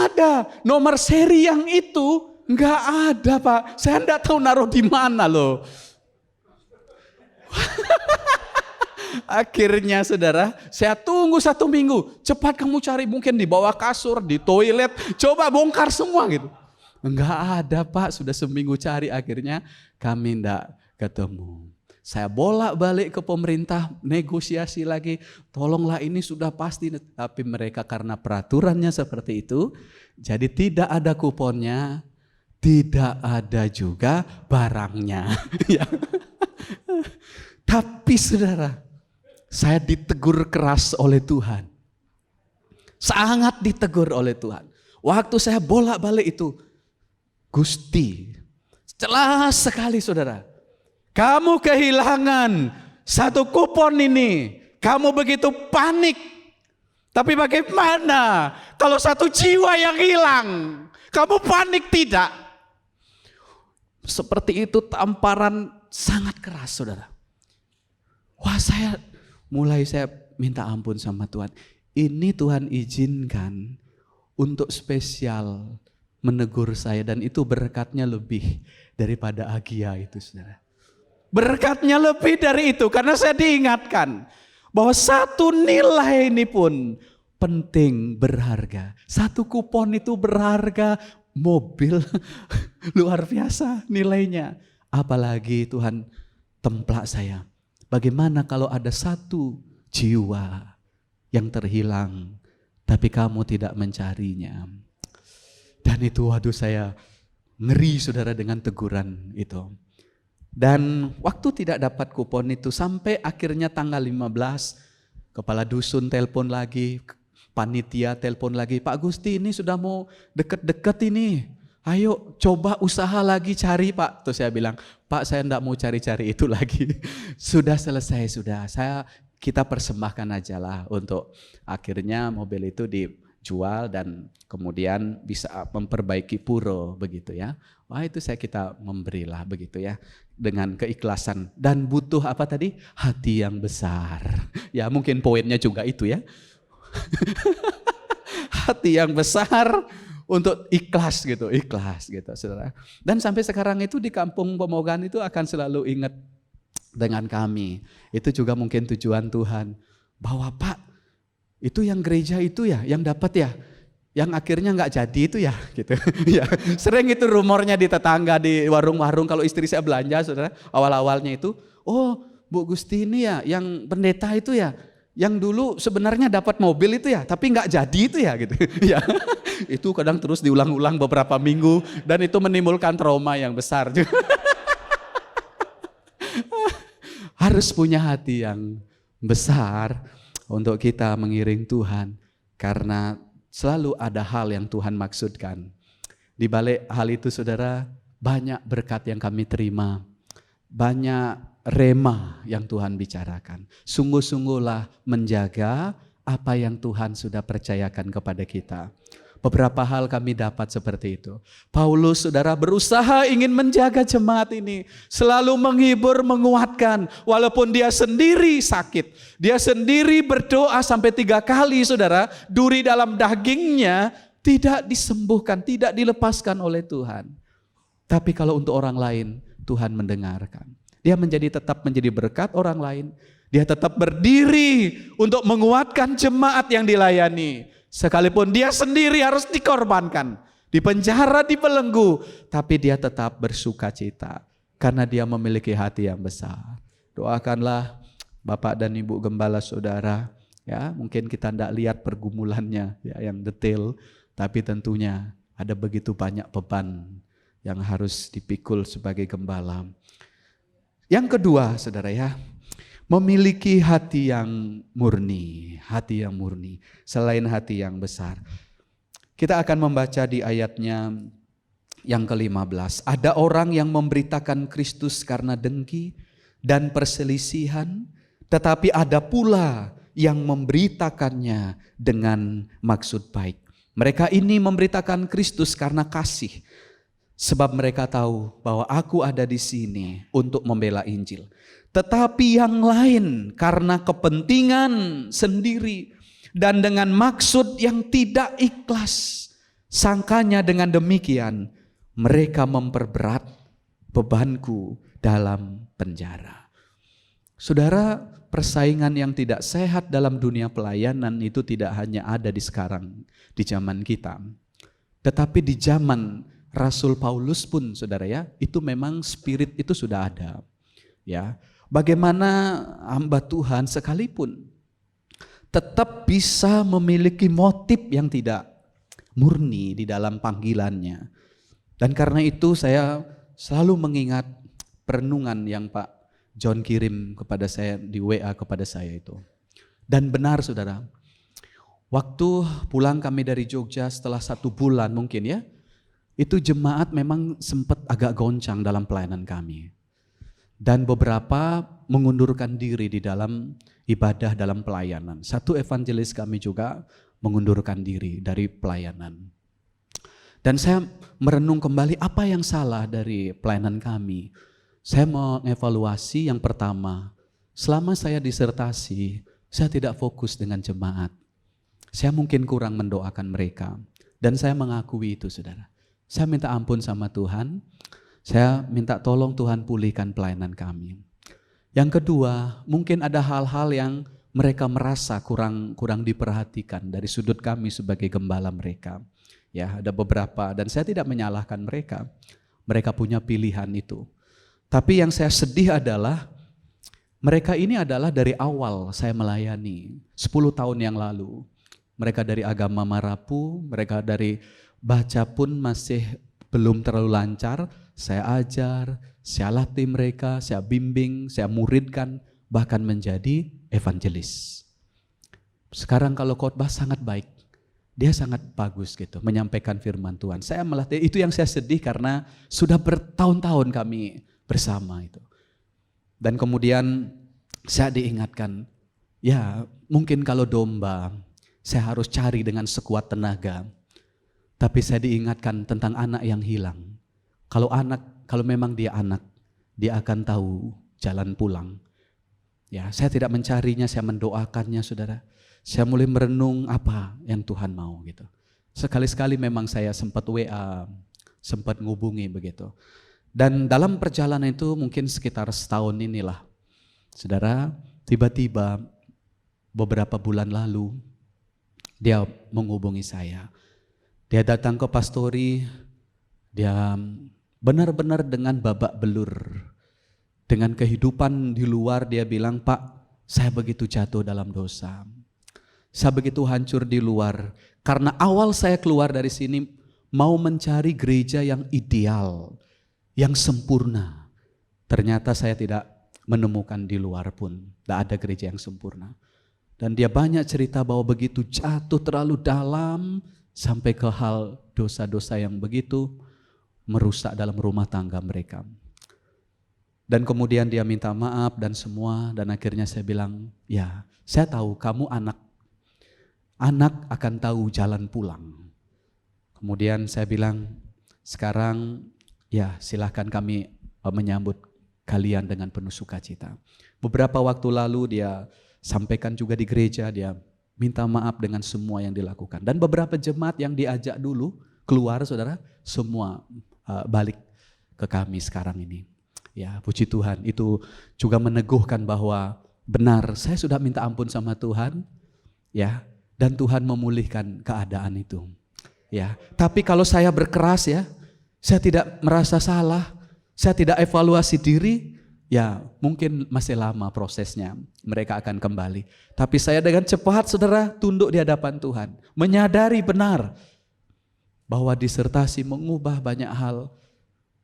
ada. Nomor seri yang itu enggak ada Pak. Saya enggak tahu naruh di mana loh. Akhirnya saudara, saya tunggu 1 minggu. Cepat kamu cari, mungkin di bawah kasur, di toilet. Coba bongkar semua gitu. Enggak ada Pak. Sudah seminggu cari, akhirnya kami enggak ketemu. Saya bolak-balik ke pemerintah, negosiasi lagi, tolonglah ini sudah pasti. Tapi mereka karena peraturannya seperti itu, jadi tidak ada kuponnya, tidak ada juga barangnya. Tapi saudara, saya ditegur keras oleh Tuhan. Sangat ditegur oleh Tuhan. Waktu saya bolak-balik itu, Gusti, jelas sekali saudara. Kamu kehilangan 1 kupon ini. Kamu begitu panik. Tapi bagaimana kalau 1 jiwa yang hilang? Kamu panik tidak? Seperti itu tamparan sangat keras saudara. Wah saya minta ampun sama Tuhan. Ini Tuhan izinkan untuk spesial menegur saya. Dan itu berkatnya lebih daripada Agia itu saudara. Berkatnya lebih dari itu karena saya diingatkan bahwa 1 nilai ini pun penting, berharga. 1 kupon itu berharga, mobil luar biasa nilainya. Apalagi Tuhan templak saya. Bagaimana kalau ada 1 jiwa yang terhilang tapi kamu tidak mencarinya. Dan itu waduh saya ngeri saudara dengan teguran itu. Dan waktu tidak dapat kupon itu sampai akhirnya tanggal 15 kepala dusun telepon lagi, panitia telepon lagi, Pak Gusti ini sudah mau deket-deket ini, ayo coba usaha lagi cari Pak. Terus saya bilang, Pak saya enggak mau cari-cari itu lagi, sudah selesai sudah, kita persembahkan aja lah untuk akhirnya mobil itu dijual dan kemudian bisa memperbaiki puro begitu ya. Wah itu kita memberilah begitu ya. Dengan keikhlasan dan butuh apa tadi? Hati yang besar. Ya mungkin poinnya juga itu ya. Hati yang besar untuk ikhlas gitu saudara. Dan sampai sekarang itu di kampung Pemogan itu akan selalu ingat dengan kami. Itu juga mungkin tujuan Tuhan. Bahwa Pak, itu yang gereja itu ya, yang dapat ya. Yang akhirnya nggak jadi itu ya gitu. Ya, sering itu rumornya di tetangga, di warung-warung kalau istri saya belanja saudara, awal-awalnya itu, oh Bu Gusti ini ya yang pendeta itu ya, yang dulu sebenarnya dapat mobil itu ya, tapi nggak jadi itu ya gitu. Ya, itu kadang terus diulang-ulang beberapa minggu dan itu menimbulkan trauma yang besar. Harus punya hati yang besar untuk kita mengiring Tuhan, karena selalu ada hal yang Tuhan maksudkan. Di balik hal itu saudara, banyak berkat yang kami terima, banyak rema yang Tuhan bicarakan. Sungguh-sungguhlah menjaga apa yang Tuhan sudah percayakan kepada kita. Beberapa hal kami dapat seperti itu. Paulus saudara berusaha ingin menjaga jemaat ini. Selalu menghibur, menguatkan. Walaupun dia sendiri sakit. Dia sendiri berdoa sampai 3 kali saudara. Duri dalam dagingnya tidak disembuhkan, tidak dilepaskan oleh Tuhan. Tapi kalau untuk orang lain, Tuhan mendengarkan. Dia tetap menjadi berkat orang lain. Dia tetap berdiri untuk menguatkan jemaat yang dilayani. Sekalipun dia sendiri harus dikorbankan, dipenjara, dibelenggu, tapi dia tetap bersuka cita karena dia memiliki hati yang besar. Doakanlah Bapak dan Ibu Gembala saudara, ya mungkin kita tidak lihat pergumulannya ya, yang detail, tapi tentunya ada begitu banyak beban yang harus dipikul sebagai gembala. Yang kedua saudara ya, memiliki hati yang murni, selain hati yang besar. Kita akan membaca di ayatnya yang ke-15. Ada orang yang memberitakan Kristus karena dengki dan perselisihan, tetapi ada pula yang memberitakannya dengan maksud baik. Mereka ini memberitakan Kristus karena kasih, sebab mereka tahu bahwa aku ada di sini untuk membela Injil. Tetapi yang lain karena kepentingan sendiri dan dengan maksud yang tidak ikhlas. Sangkanya dengan demikian mereka memperberat bebanku dalam penjara. Saudara, persaingan yang tidak sehat dalam dunia pelayanan itu tidak hanya ada di sekarang, di zaman kita. Tetapi di zaman Rasul Paulus pun saudara ya, itu memang spirit itu sudah ada. Ya, bagaimana hamba Tuhan sekalipun tetap bisa memiliki motif yang tidak murni di dalam panggilannya. Dan karena itu saya selalu mengingat perenungan yang Pak John kirim kepada saya di WA kepada saya itu. Dan benar saudara, waktu pulang kami dari Jogja setelah 1 bulan mungkin ya, itu jemaat memang sempat agak goncang dalam pelayanan kami. Dan beberapa mengundurkan diri di dalam ibadah dalam pelayanan. Satu evangelis kami juga mengundurkan diri dari pelayanan. Dan saya merenung kembali apa yang salah dari pelayanan kami. Saya mengevaluasi yang pertama, selama saya disertasi, saya tidak fokus dengan jemaat. Saya mungkin kurang mendoakan mereka. Dan saya mengakui itu saudara. Saya minta ampun sama Tuhan. Saya minta tolong Tuhan pulihkan pelayanan kami. Yang kedua, mungkin ada hal-hal yang mereka merasa kurang diperhatikan dari sudut kami sebagai gembala mereka. Ya, ada beberapa dan saya tidak menyalahkan mereka. Mereka punya pilihan itu. Tapi yang saya sedih adalah mereka ini adalah dari awal saya melayani 10 tahun yang lalu. Mereka dari agama Marapu, mereka dari baca pun masih belum terlalu lancar. Saya ajar, saya latih mereka, saya bimbing, saya muridkan, bahkan menjadi evangelis. Sekarang kalau khotbah sangat baik, dia sangat bagus gitu, menyampaikan firman Tuhan. Saya melatih, itu yang saya sedih karena sudah bertahun-tahun kami bersama itu. Dan kemudian saya diingatkan, ya mungkin kalau domba, saya harus cari dengan sekuat tenaga. Tapi saya diingatkan tentang anak yang hilang. Kalau memang dia anak, dia akan tahu jalan pulang. Ya, saya tidak mencarinya, saya mendoakannya saudara. Saya mulai merenung apa yang Tuhan mau gitu. Sekali-sekali memang saya sempat WA, sempat ngubungi begitu. Dan dalam perjalanan itu mungkin sekitar setahun inilah. Saudara, tiba-tiba beberapa bulan lalu dia menghubungi saya. Dia datang ke pastori, dia benar-benar dengan babak belur. Dengan kehidupan di luar dia bilang, Pak, saya begitu jatuh dalam dosa. Saya begitu hancur di luar. Karena awal saya keluar dari sini mau mencari gereja yang ideal, yang sempurna. Ternyata saya tidak menemukan di luar pun. Tidak ada gereja yang sempurna. Dan dia banyak cerita bahwa begitu jatuh terlalu dalam sampai ke hal dosa-dosa yang begitu merusak dalam rumah tangga mereka. Dan kemudian dia minta maaf dan semua, dan akhirnya saya bilang, ya saya tahu kamu anak akan tahu jalan pulang. Kemudian saya bilang, sekarang ya silahkan kami menyambut kalian dengan penuh sukacita. Beberapa waktu lalu dia sampaikan juga di gereja, dia minta maaf dengan semua yang dilakukan. Dan beberapa jemaat yang diajak dulu keluar, saudara, semua balik ke kami sekarang ini. Ya, puji Tuhan, itu juga meneguhkan bahwa benar saya sudah minta ampun sama Tuhan, ya, dan Tuhan memulihkan keadaan itu. Ya, tapi kalau saya berkeras ya, saya tidak merasa salah, saya tidak evaluasi diri, ya mungkin masih lama prosesnya, mereka akan kembali. Tapi saya dengan cepat, saudara, tunduk di hadapan Tuhan, menyadari benar bahwa disertasi mengubah banyak hal.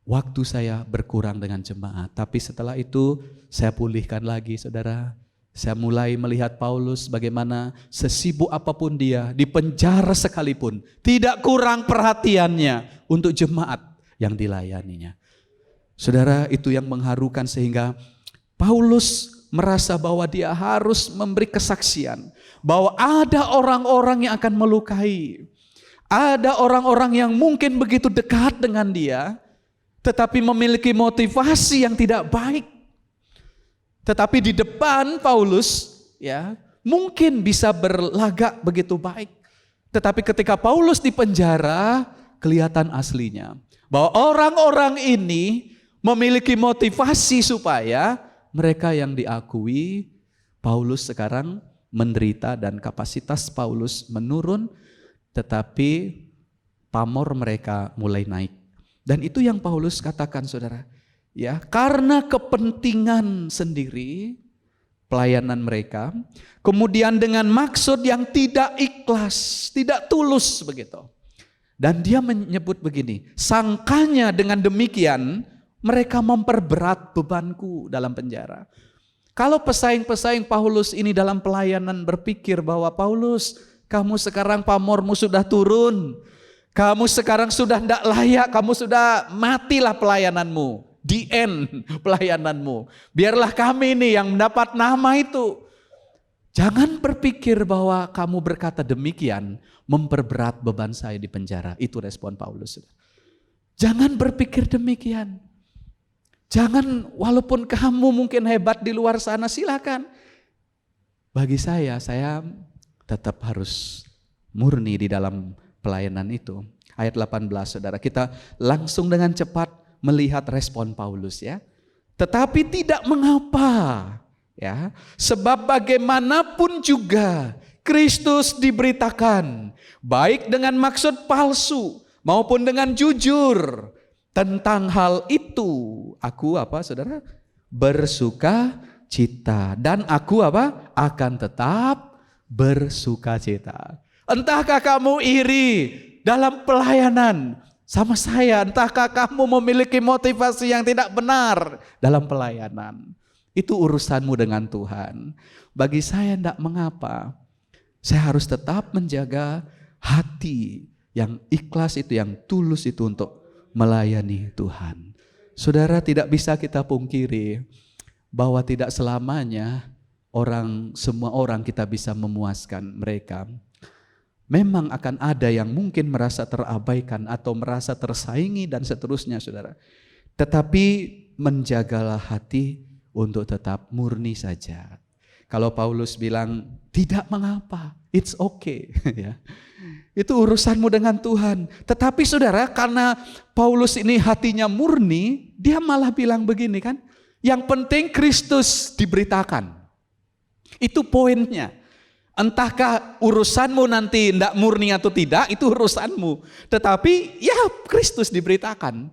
Waktu saya berkurang dengan jemaat, tapi setelah itu saya pulihkan lagi, saudara. Saya mulai melihat Paulus bagaimana sesibuk apapun dia, di penjara sekalipun, tidak kurang perhatiannya untuk jemaat yang dilayaninya. Saudara, itu yang mengharukan sehingga Paulus merasa bahwa dia harus memberi kesaksian bahwa ada orang-orang yang akan melukai, ada orang-orang yang mungkin begitu dekat dengan dia, tetapi memiliki motivasi yang tidak baik. Tetapi di depan Paulus, ya, mungkin bisa berlagak begitu baik. Tetapi ketika Paulus di penjara, kelihatan aslinya. Bahwa orang-orang ini memiliki motivasi supaya mereka yang diakui, Paulus sekarang menderita dan kapasitas Paulus menurun, tetapi pamor mereka mulai naik. Dan itu yang Paulus katakan, saudara. Ya, karena kepentingan sendiri pelayanan mereka, kemudian dengan maksud yang tidak ikhlas, tidak tulus begitu. Dan dia menyebut begini, sangkanya dengan demikian mereka memperberat bebanku dalam penjara. Kalau pesaing-pesaing Paulus ini dalam pelayanan berpikir bahwa Paulus, kamu sekarang pamormu sudah turun, kamu sekarang sudah tidak layak, kamu sudah matilah pelayananmu. The end pelayananmu. Biarlah kami ini yang mendapat nama itu. Jangan berpikir bahwa kamu berkata demikian memperberat beban saya di penjara. Itu respon Paulus. Jangan berpikir demikian. Jangan, walaupun kamu mungkin hebat di luar sana, silakan. Bagi saya tetap harus murni di dalam pelayanan itu. Ayat 18, saudara, kita langsung dengan cepat melihat respon Paulus ya. Tetapi tidak mengapa ya, sebab bagaimanapun juga Kristus diberitakan, baik dengan maksud palsu maupun dengan jujur. Tentang hal itu aku saudara? Bersuka cita, dan aku akan tetap bersuka cita. Entahkah kamu iri dalam pelayanan sama saya, entahkah kamu memiliki motivasi yang tidak benar dalam pelayanan. Itu urusanmu dengan Tuhan. Bagi saya tidak mengapa. Saya harus tetap menjaga hati yang ikhlas itu, yang tulus itu untuk melayani Tuhan. Saudara, tidak bisa kita pungkiri bahwa tidak selamanya semua orang kita bisa memuaskan mereka. Memang akan ada yang mungkin merasa terabaikan atau merasa tersaingi dan seterusnya, saudara. Tetapi menjagalah hati untuk tetap murni saja. Kalau Paulus bilang tidak mengapa, it's okay. Ya. Itu urusanmu dengan Tuhan. Tetapi saudara, karena Paulus ini hatinya murni, dia malah bilang begini kan, yang penting Kristus diberitakan. Itu poinnya. Entahkah urusanmu nanti tidak murni atau tidak, itu urusanmu. Tetapi ya Kristus diberitakan.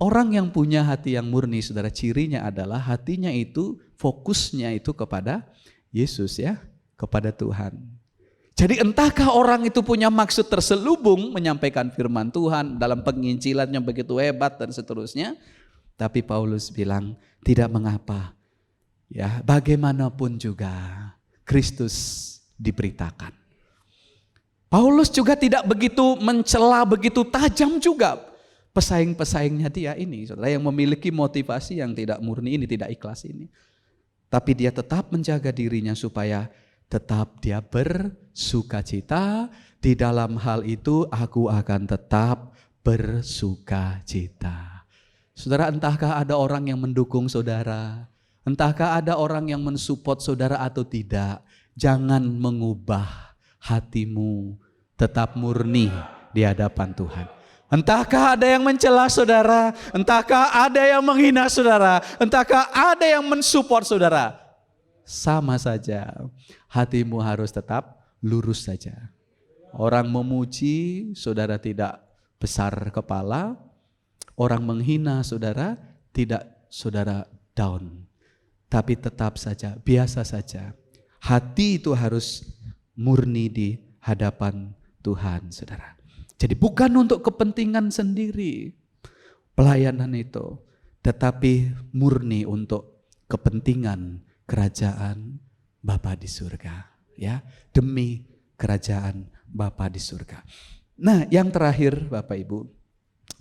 Orang yang punya hati yang murni, saudara, cirinya adalah hatinya itu, fokusnya itu kepada Yesus ya, kepada Tuhan. Jadi entahkah orang itu punya maksud terselubung menyampaikan firman Tuhan dalam penginjilannya begitu hebat dan seterusnya. Tapi Paulus bilang tidak mengapa. Ya, bagaimanapun juga Kristus diberitakan. Paulus juga tidak begitu mencela, begitu tajam juga pesaing-pesaingnya dia ini, saudara, yang memiliki motivasi yang tidak murni ini, tidak ikhlas ini. Tapi dia tetap menjaga dirinya supaya tetap dia bersukacita. Di dalam hal itu aku akan tetap bersukacita. Saudara, entahkah ada orang yang mendukung saudara, entahkah ada orang yang mensupport saudara atau tidak, jangan mengubah hatimu, tetap murni di hadapan Tuhan. Entahkah ada yang mencela saudara, entahkah ada yang menghina saudara, entahkah ada yang mensupport saudara, sama saja, hatimu harus tetap lurus saja. Orang memuji, saudara tidak besar kepala. Orang menghina saudara, tidak saudara down. Tapi tetap saja, biasa saja. Hati itu harus murni di hadapan Tuhan, saudara. Jadi bukan untuk kepentingan sendiri pelayanan itu, tetapi murni untuk kepentingan kerajaan Bapa di surga, ya, demi kerajaan Bapa di surga. Nah, yang terakhir Bapak Ibu,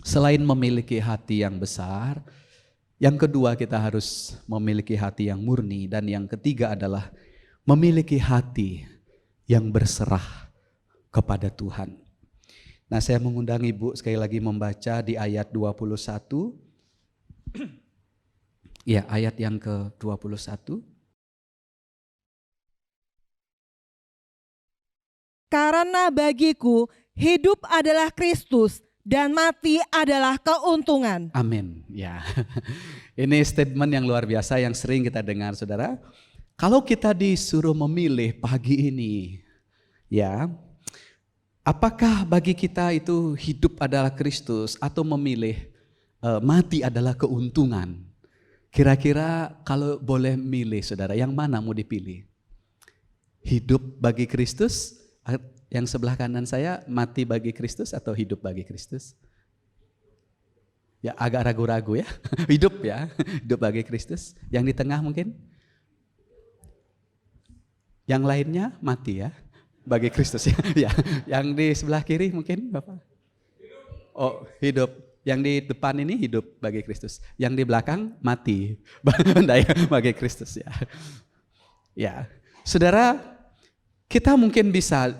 selain memiliki hati yang besar, yang kedua kita harus memiliki hati yang murni, dan yang ketiga adalah memiliki hati yang berserah kepada Tuhan. Nah, saya mengundang Ibu sekali lagi membaca di ayat 21. Ya, ayat yang ke-21. Karena bagiku hidup adalah Kristus dan mati adalah keuntungan. Amin. Ya. Ini statement yang luar biasa yang sering kita dengar, saudara. Kalau kita disuruh memilih pagi ini, ya, apakah bagi kita itu hidup adalah Kristus atau memilih mati adalah keuntungan? Kira-kira kalau boleh milih, saudara, yang mana mau dipilih? Hidup bagi Kristus, yang sebelah kanan saya, mati bagi Kristus atau hidup bagi Kristus? Ya, agak ragu-ragu ya. Hidup ya, hidup bagi Kristus. Yang di tengah mungkin? Yang lainnya mati ya, bagi Kristus ya. Ya. Yang di sebelah kiri mungkin Bapak? Oh, hidup. Yang di depan ini hidup bagi Kristus. Yang di belakang mati bagi Kristus ya. Ya, saudara, kita mungkin bisa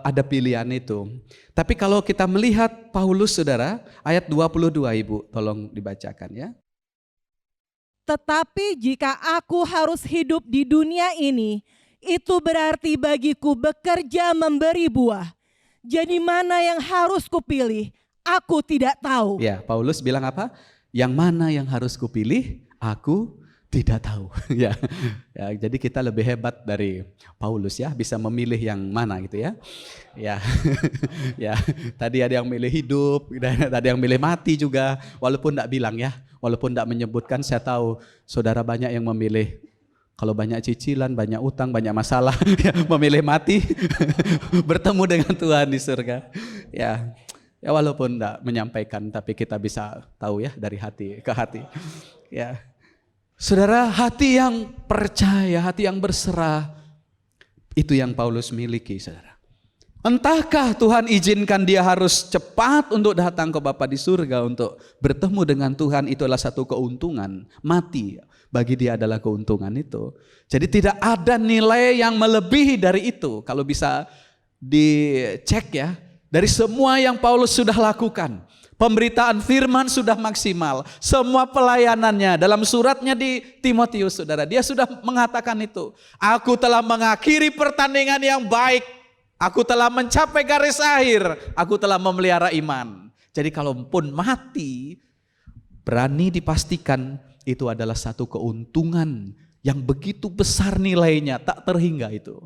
ada pilihan itu. Tapi kalau kita melihat Paulus, saudara, ayat 22 Ibu, tolong dibacakan ya. Tetapi jika aku harus hidup di dunia ini, itu berarti bagiku bekerja memberi buah. Jadi mana yang harus kupilih? Aku tidak tahu. Ya, Paulus bilang apa? Yang mana yang harus kupilih? Aku tidak tahu. Ya, jadi kita lebih hebat dari Paulus ya, bisa memilih yang mana gitu ya. Ya, ya. Tadi ada yang milih hidup, ada yang milih mati juga. Walaupun tidak bilang ya, walaupun tidak menyebutkan, saya tahu saudara banyak yang memilih. Kalau banyak cicilan, banyak utang, banyak masalah, ya, memilih mati, bertemu dengan Tuhan di surga. Ya, walaupun tidak menyampaikan, tapi kita bisa tahu ya dari hati ke hati. Ya, saudara, hati yang percaya, hati yang berserah, itu yang Paulus miliki, saudara. Entahkah Tuhan izinkan dia harus cepat untuk datang ke Bapa di surga untuk bertemu dengan Tuhan, itu adalah satu keuntungan. Mati bagi dia adalah keuntungan itu. Jadi tidak ada nilai yang melebihi dari itu. Kalau bisa dicek ya, dari semua yang Paulus sudah lakukan, pemberitaan firman sudah maksimal, semua pelayanannya dalam suratnya di Timotius, saudara, dia sudah mengatakan itu. Aku telah mengakhiri pertandingan yang baik, aku telah mencapai garis akhir, aku telah memelihara iman. Jadi kalaupun mati, berani dipastikan itu adalah satu keuntungan yang begitu besar nilainya, tak terhingga itu.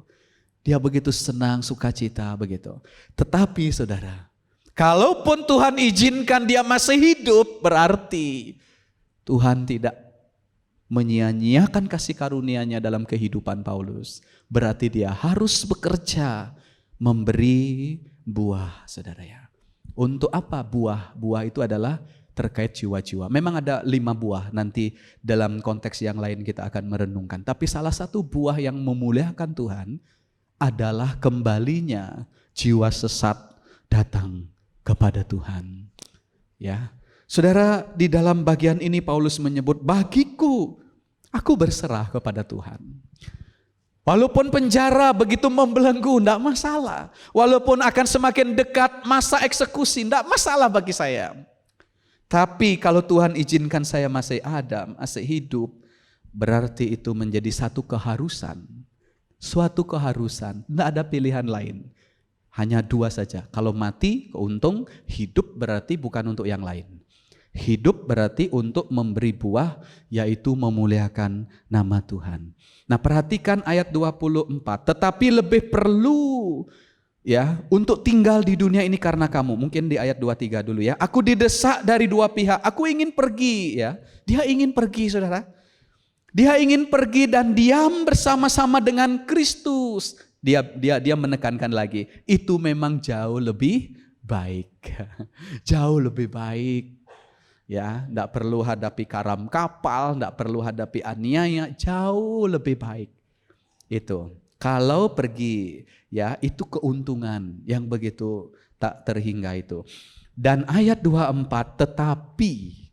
Dia begitu senang, sukacita begitu. Tetapi saudara, Kalaupun Tuhan izinkan dia masih hidup, berarti Tuhan tidak menyia-nyiakan kasih karunia-Nya dalam kehidupan Paulus. Berarti dia harus bekerja memberi buah, saudara ya. Untuk apa buah? Buah itu adalah terkait jiwa-jiwa. Memang ada 5 buah, nanti dalam konteks yang lain kita akan merenungkan. Tapi salah satu buah yang memuliakan Tuhan adalah kembalinya jiwa sesat datang kepada Tuhan. Ya, saudara, di dalam bagian ini Paulus menyebut, bagiku, aku berserah kepada Tuhan. Walaupun penjara begitu membelenggu, tidak masalah. Walaupun akan semakin dekat masa eksekusi, tidak masalah bagi saya. Tapi kalau Tuhan izinkan saya masih ada, masih hidup, berarti itu menjadi satu keharusan. Suatu keharusan, tidak ada pilihan lain. Hanya 2 saja. Kalau mati, keuntung. Hidup berarti bukan untuk yang lain. Hidup berarti untuk memberi buah, yaitu memuliakan nama Tuhan. Nah, perhatikan ayat 24. Tetapi lebih perlu ya untuk tinggal di dunia ini karena kamu. Mungkin di ayat 23 dulu ya. Aku didesak dari 2 pihak. Aku ingin pergi ya. Dia ingin pergi, saudara. Dia ingin pergi dan diam bersama-sama dengan Kristus. Dia menekankan lagi, itu memang jauh lebih baik. Jauh lebih baik. Ya, enggak perlu hadapi karam kapal, enggak perlu hadapi aniaya, jauh lebih baik. Itu. Kalau pergi, ya, itu keuntungan yang begitu tak terhingga itu. Dan ayat 24, tetapi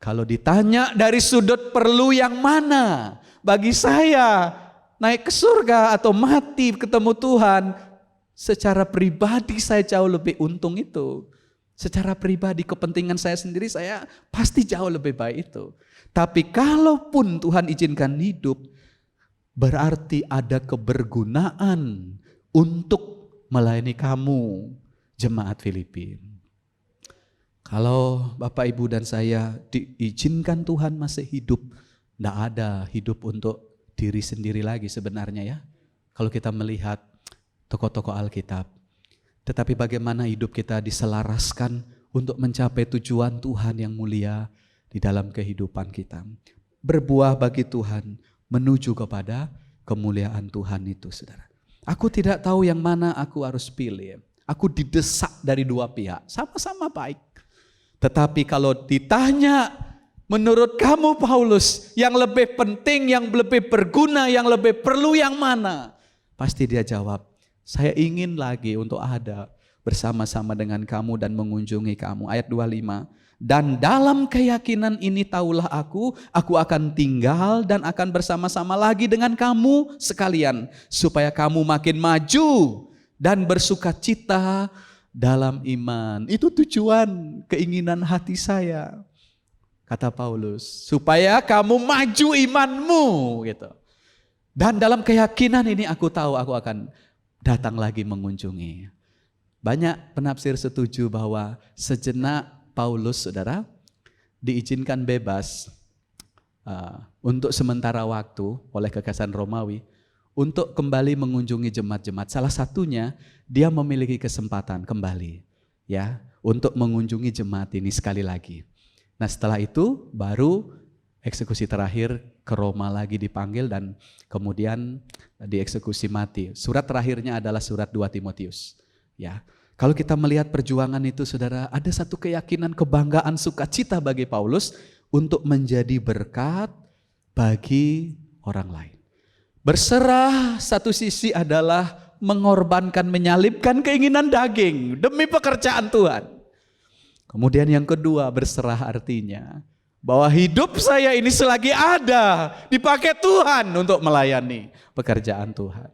kalau ditanya dari sudut perlu yang mana? Bagi saya naik ke surga atau mati ketemu Tuhan, secara pribadi saya jauh lebih untung itu. Secara pribadi kepentingan saya sendiri, saya pasti jauh lebih baik itu. Tapi kalaupun Tuhan izinkan hidup, berarti ada kebergunaan untuk melayani kamu, jemaat Filipin. Kalau Bapak Ibu dan saya diizinkan Tuhan masih hidup, tidak ada hidup untuk diri sendiri lagi sebenarnya ya. Kalau kita melihat tokoh-tokoh Alkitab. Tetapi bagaimana hidup kita diselaraskan untuk mencapai tujuan Tuhan yang mulia di dalam kehidupan kita. Berbuah bagi Tuhan menuju kepada kemuliaan Tuhan itu, saudara. Aku tidak tahu yang mana aku harus pilih. Aku didesak dari 2 pihak, sama-sama baik. Tetapi kalau ditanya, menurut kamu Paulus, yang lebih penting, yang lebih berguna, yang lebih perlu yang mana? Pasti dia jawab, saya ingin lagi untuk ada bersama-sama dengan kamu dan mengunjungi kamu. Ayat 25, dan dalam keyakinan ini tahulah aku akan tinggal dan akan bersama-sama lagi dengan kamu sekalian. Supaya kamu makin maju dan bersukacita dalam iman. Itu tujuan, keinginan hati saya. Kata Paulus, supaya kamu maju imanmu gitu. Dan dalam keyakinan ini aku tahu aku akan datang lagi mengunjungi. Banyak penafsir setuju bahwa sejenak Paulus, saudara, diizinkan bebas untuk sementara waktu oleh kekaisaran Romawi untuk kembali mengunjungi jemaat-jemaat. Salah satunya dia memiliki kesempatan kembali ya untuk mengunjungi jemaat ini sekali lagi. Nah, setelah itu baru eksekusi terakhir ke Roma lagi dipanggil dan kemudian dieksekusi mati. Surat terakhirnya adalah surat 2 Timotius. Ya, kalau kita melihat perjuangan itu, saudara, ada satu keyakinan, kebanggaan, sukacita bagi Paulus untuk menjadi berkat bagi orang lain. Berserah satu sisi adalah mengorbankan, menyalibkan keinginan daging demi pekerjaan Tuhan. Kemudian yang kedua, berserah artinya bahwa hidup saya ini selagi ada dipakai Tuhan untuk melayani pekerjaan Tuhan.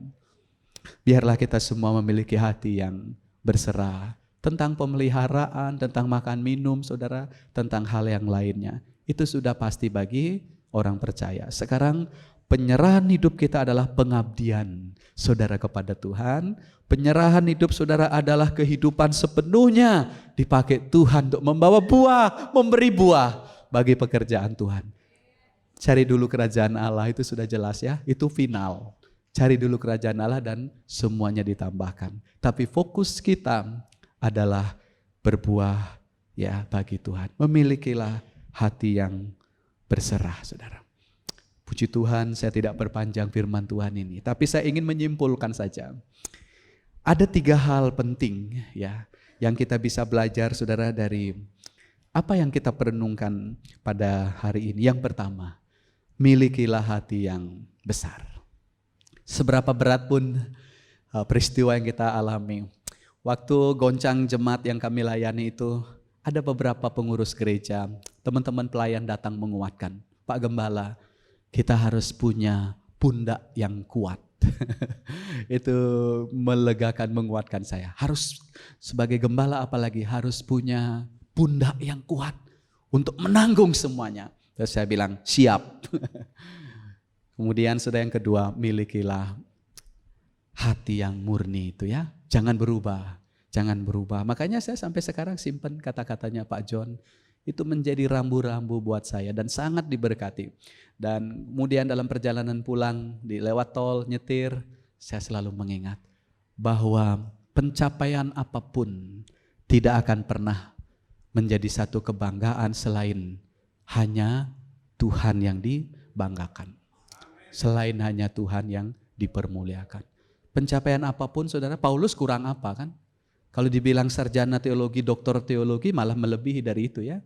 Biarlah kita semua memiliki hati yang berserah tentang pemeliharaan, tentang makan minum, saudara, tentang hal yang lainnya. Itu sudah pasti bagi orang percaya. Sekarang penyerahan hidup kita adalah pengabdian saudara kepada Tuhan. Penyerahan hidup saudara adalah kehidupan sepenuhnya dipakai Tuhan untuk membawa buah, memberi buah bagi pekerjaan Tuhan. Cari dulu kerajaan Allah, itu sudah jelas ya, itu final. Cari dulu kerajaan Allah dan semuanya ditambahkan. Tapi fokus kita adalah berbuah ya bagi Tuhan. Memilikilah hati yang berserah, saudara. Puji Tuhan, saya tidak berpanjang firman Tuhan ini, tapi saya ingin menyimpulkan saja. Ada 3 hal penting ya yang kita bisa belajar, saudara, dari apa yang kita perenungkan pada hari ini. Yang pertama, milikilah hati yang besar. Seberapa berat pun peristiwa yang kita alami. Waktu goncang jemaat yang kami layani itu, ada beberapa pengurus gereja, teman-teman pelayan datang menguatkan. Pak Gembala, kita harus punya pundak yang kuat. Itu melegakan, menguatkan saya. Harus sebagai gembala apalagi harus punya pundak yang kuat untuk menanggung semuanya. Terus saya bilang, siap. Kemudian saudara yang kedua, milikilah hati yang murni itu ya. Jangan berubah, jangan berubah. Makanya saya sampai sekarang simpen kata-katanya Pak John. Itu menjadi rambu-rambu buat saya dan sangat diberkati. Dan kemudian dalam perjalanan pulang, di lewat tol, nyetir, saya selalu mengingat bahwa pencapaian apapun tidak akan pernah menjadi satu kebanggaan selain hanya Tuhan yang dibanggakan. Selain hanya Tuhan yang dipermuliakan. Pencapaian apapun, saudara, Paulus kurang apa kan? Kalau dibilang sarjana teologi, doktor teologi malah melebihi dari itu ya.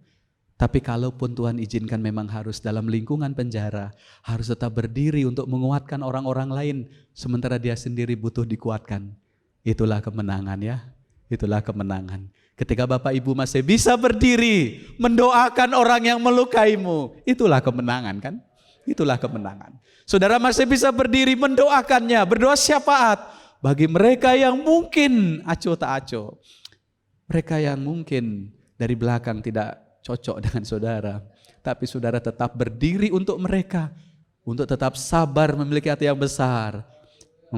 Tapi kalaupun Tuhan izinkan memang harus dalam lingkungan penjara, harus tetap berdiri untuk menguatkan orang-orang lain, sementara dia sendiri butuh dikuatkan. Itulah kemenangan ya, itulah kemenangan. Ketika Bapak Ibu masih bisa berdiri, mendoakan orang yang melukaimu, itulah kemenangan kan? Itulah kemenangan. Saudara masih bisa berdiri mendoakannya, berdoa syafaat bagi mereka yang mungkin acuh tak acuh. Mereka yang mungkin dari belakang tidak cocok dengan saudara. Tapi saudara tetap berdiri untuk mereka. Untuk tetap sabar, memiliki hati yang besar.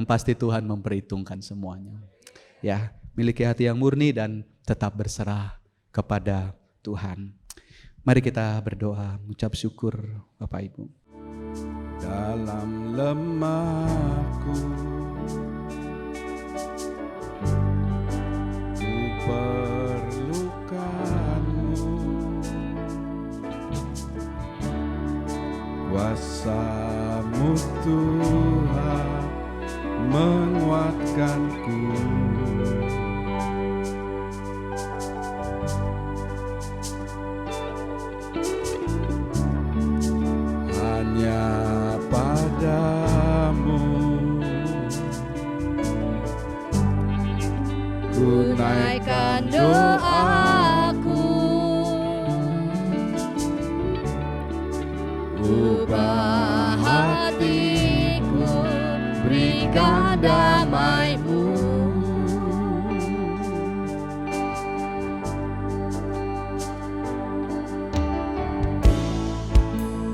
Pasti Tuhan memperhitungkan semuanya. Ya, miliki hati yang murni dan tetap berserah kepada Tuhan. Mari kita berdoa, mengucap syukur Bapak Ibu. Dalam lemahku ku perlukanmu, kuasa-Mu Tuhan menguatkanku. Hanya padamu ku naikkan doaku, ubah hatiku, berikan damai-Mu.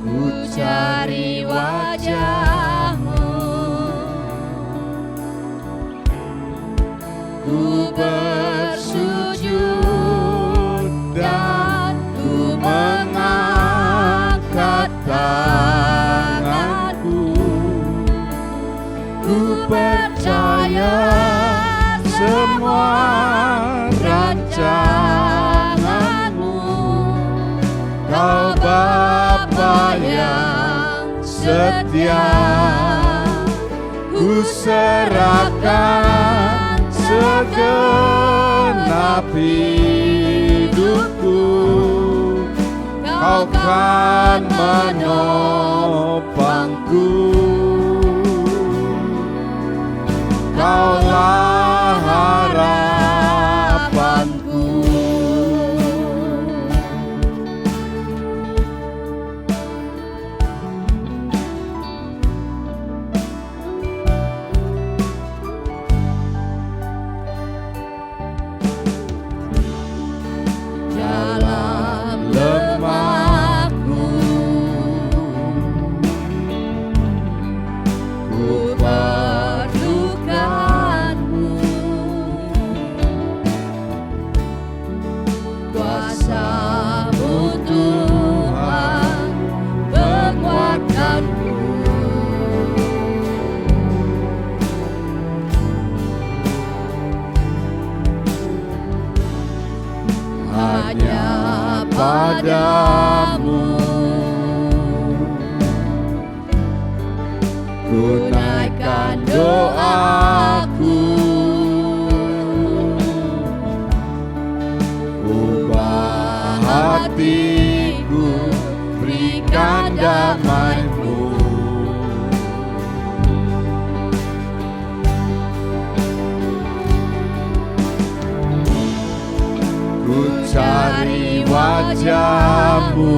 Ku cari wajah-Mu, ku bersujud dan ku mengangkat tanganku. Ku percaya semua rancangan-Mu, Kau Bapa yang setia. Ku serahkan segenap hidupku, Kau kan menopangku. Kaulah harapanku. Dalam lemahku tunaikan doaku, ubah hatiku, berikan damai-Mu. Ku cari wajah-Mu,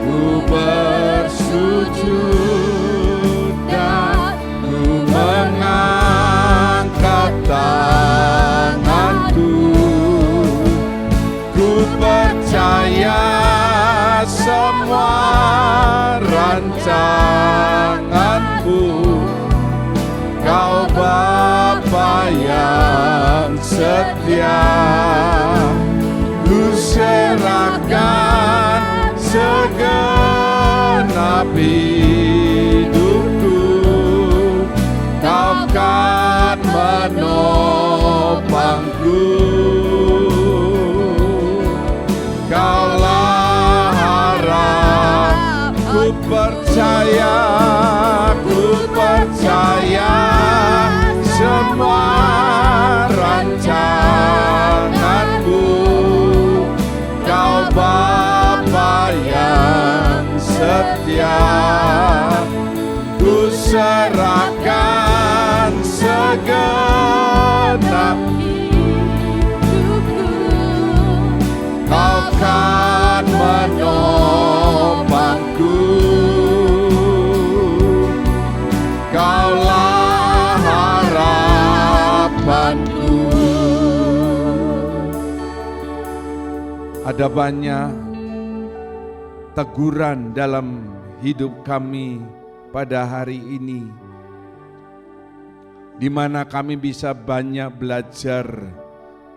ku bersujud dan ku mengangkat tanganku. Ku percaya semua rancangan-Mu, Kau Bapa yang setia. Ku serahkan segenap hidupku, Kau kan menopangku. Kaulah harap, ku percaya semua rancangan-Mu, Kau Bapa yang setia. Ku serahkan segenap hidupku, Kau kan menopangku. Kaulah harapanku. Ada banyak teguran dalam hidup kami pada hari ini, di mana kami bisa banyak belajar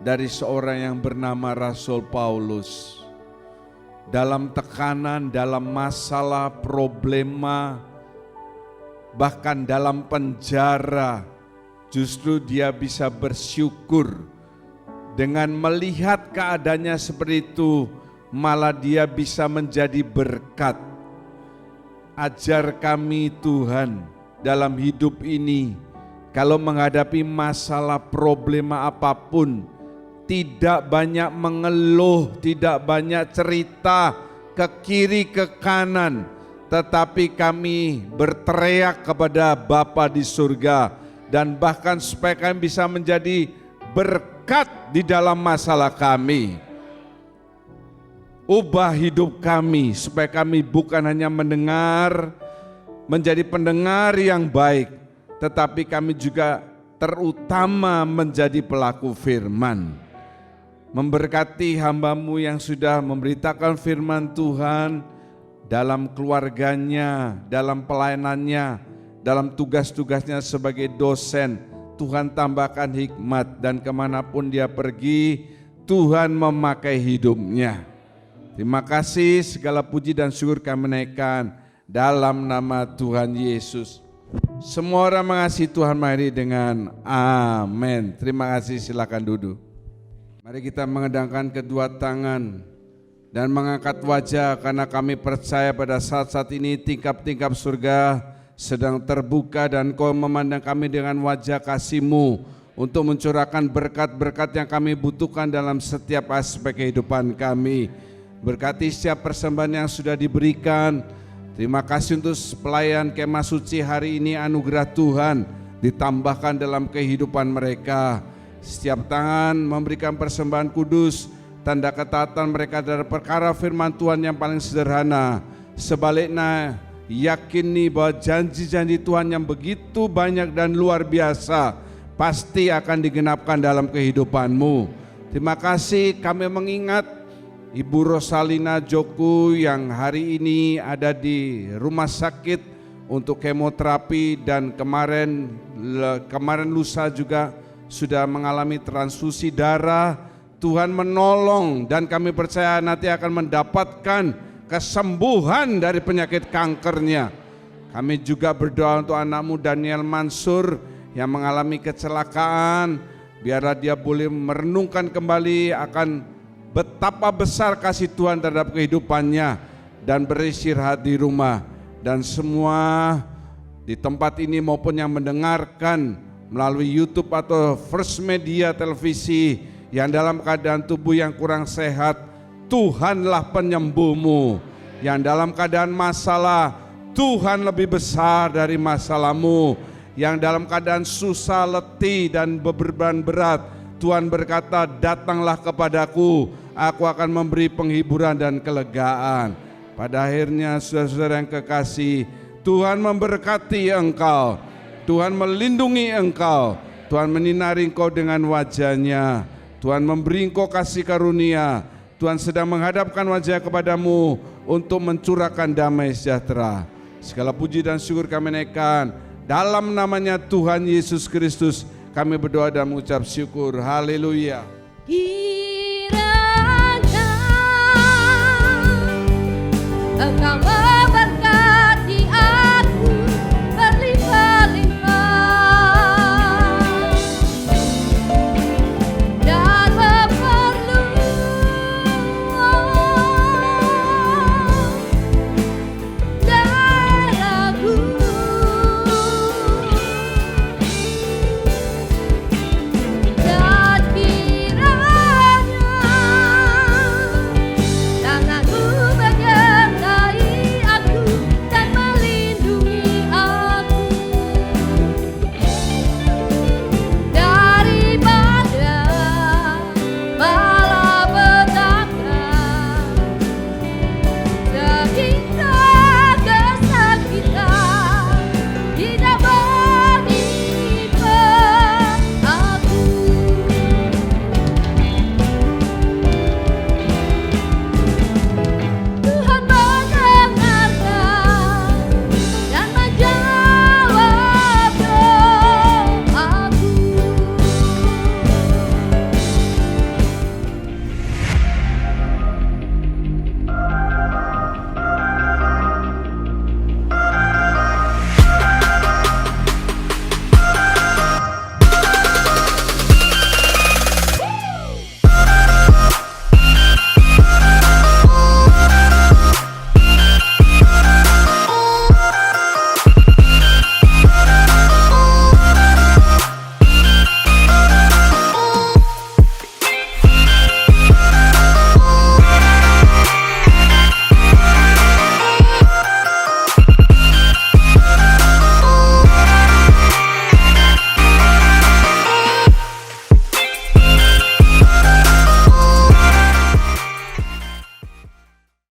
dari seorang yang bernama Rasul Paulus. Dalam tekanan, dalam masalah, problema, bahkan dalam penjara, justru dia bisa bersyukur. Dengan melihat keadaannya seperti itu, malah dia bisa menjadi berkat. Ajar kami Tuhan dalam hidup ini, kalau menghadapi masalah problema apapun, tidak banyak mengeluh, tidak banyak cerita ke kiri ke kanan, tetapi kami berteriak kepada Bapa di surga, dan bahkan supaya kami bisa menjadi berkat di dalam masalah kami. Ubah hidup kami supaya kami bukan hanya mendengar, menjadi pendengar yang baik, tetapi kami juga terutama menjadi pelaku firman. Memberkati hamba-Mu yang sudah memberitakan firman Tuhan dalam keluarganya, dalam pelayanannya, dalam tugas-tugasnya sebagai dosen. Tuhan tambahkan hikmat, dan kemanapun dia pergi, Tuhan memakai hidupnya. Terima kasih, segala puji dan syukur kami naikkan dalam nama Tuhan Yesus. Semua orang mengasihi Tuhan, mari dengan amin. Terima kasih, silakan duduk. Mari kita mengedangkan kedua tangan dan mengangkat wajah, karena kami percaya pada saat-saat ini tingkap-tingkap surga sedang terbuka, dan Kau memandang kami dengan wajah kasih-Mu untuk mencurahkan berkat-berkat yang kami butuhkan dalam setiap aspek kehidupan kami. Berkati setiap persembahan yang sudah diberikan. Terima kasih untuk pelayan Kemah Suci hari ini, anugerah Tuhan ditambahkan dalam kehidupan mereka. Setiap tangan memberikan persembahan kudus, tanda ketaatan mereka dari perkara firman Tuhan yang paling sederhana. Sebaliknya, yakini bahwa janji-janji Tuhan yang begitu banyak dan luar biasa pasti akan digenapkan dalam kehidupan-Mu. Terima kasih, kami mengingat Ibu Rosalina Joko yang hari ini ada di rumah sakit untuk kemoterapi, dan kemarin lusa juga sudah mengalami transfusi darah. Tuhan menolong, dan kami percaya nanti akan mendapatkan kesembuhan dari penyakit kankernya. Kami juga berdoa untuk anak-Mu Daniel Mansur yang mengalami kecelakaan, biarlah dia boleh merenungkan kembali akan betapa besar kasih Tuhan terhadap kehidupannya. dan beristirahat di rumah. Dan semua di tempat ini maupun yang mendengarkan melalui YouTube atau First Media Televisi yang dalam keadaan tubuh yang kurang sehat, Tuhanlah penyembuhmu. Yang dalam keadaan masalah, Tuhan lebih besar dari masalahmu. Yang dalam keadaan susah, letih dan beban berat, Tuhan berkata, datanglah kepadaku, aku akan memberi penghiburan dan kelegaan. Pada akhirnya saudara-saudara yang kekasih, Tuhan memberkati engkau, Tuhan melindungi engkau, Tuhan menyinari engkau dengan wajah-Nya, Tuhan memberi engkau kasih karunia, Tuhan sedang menghadapkan wajah kepadamu untuk mencurahkan damai sejahtera. Segala puji dan syukur kami naikkan dalam namanya Tuhan Yesus Kristus. Kami berdoa dan mengucap syukur. Haleluya.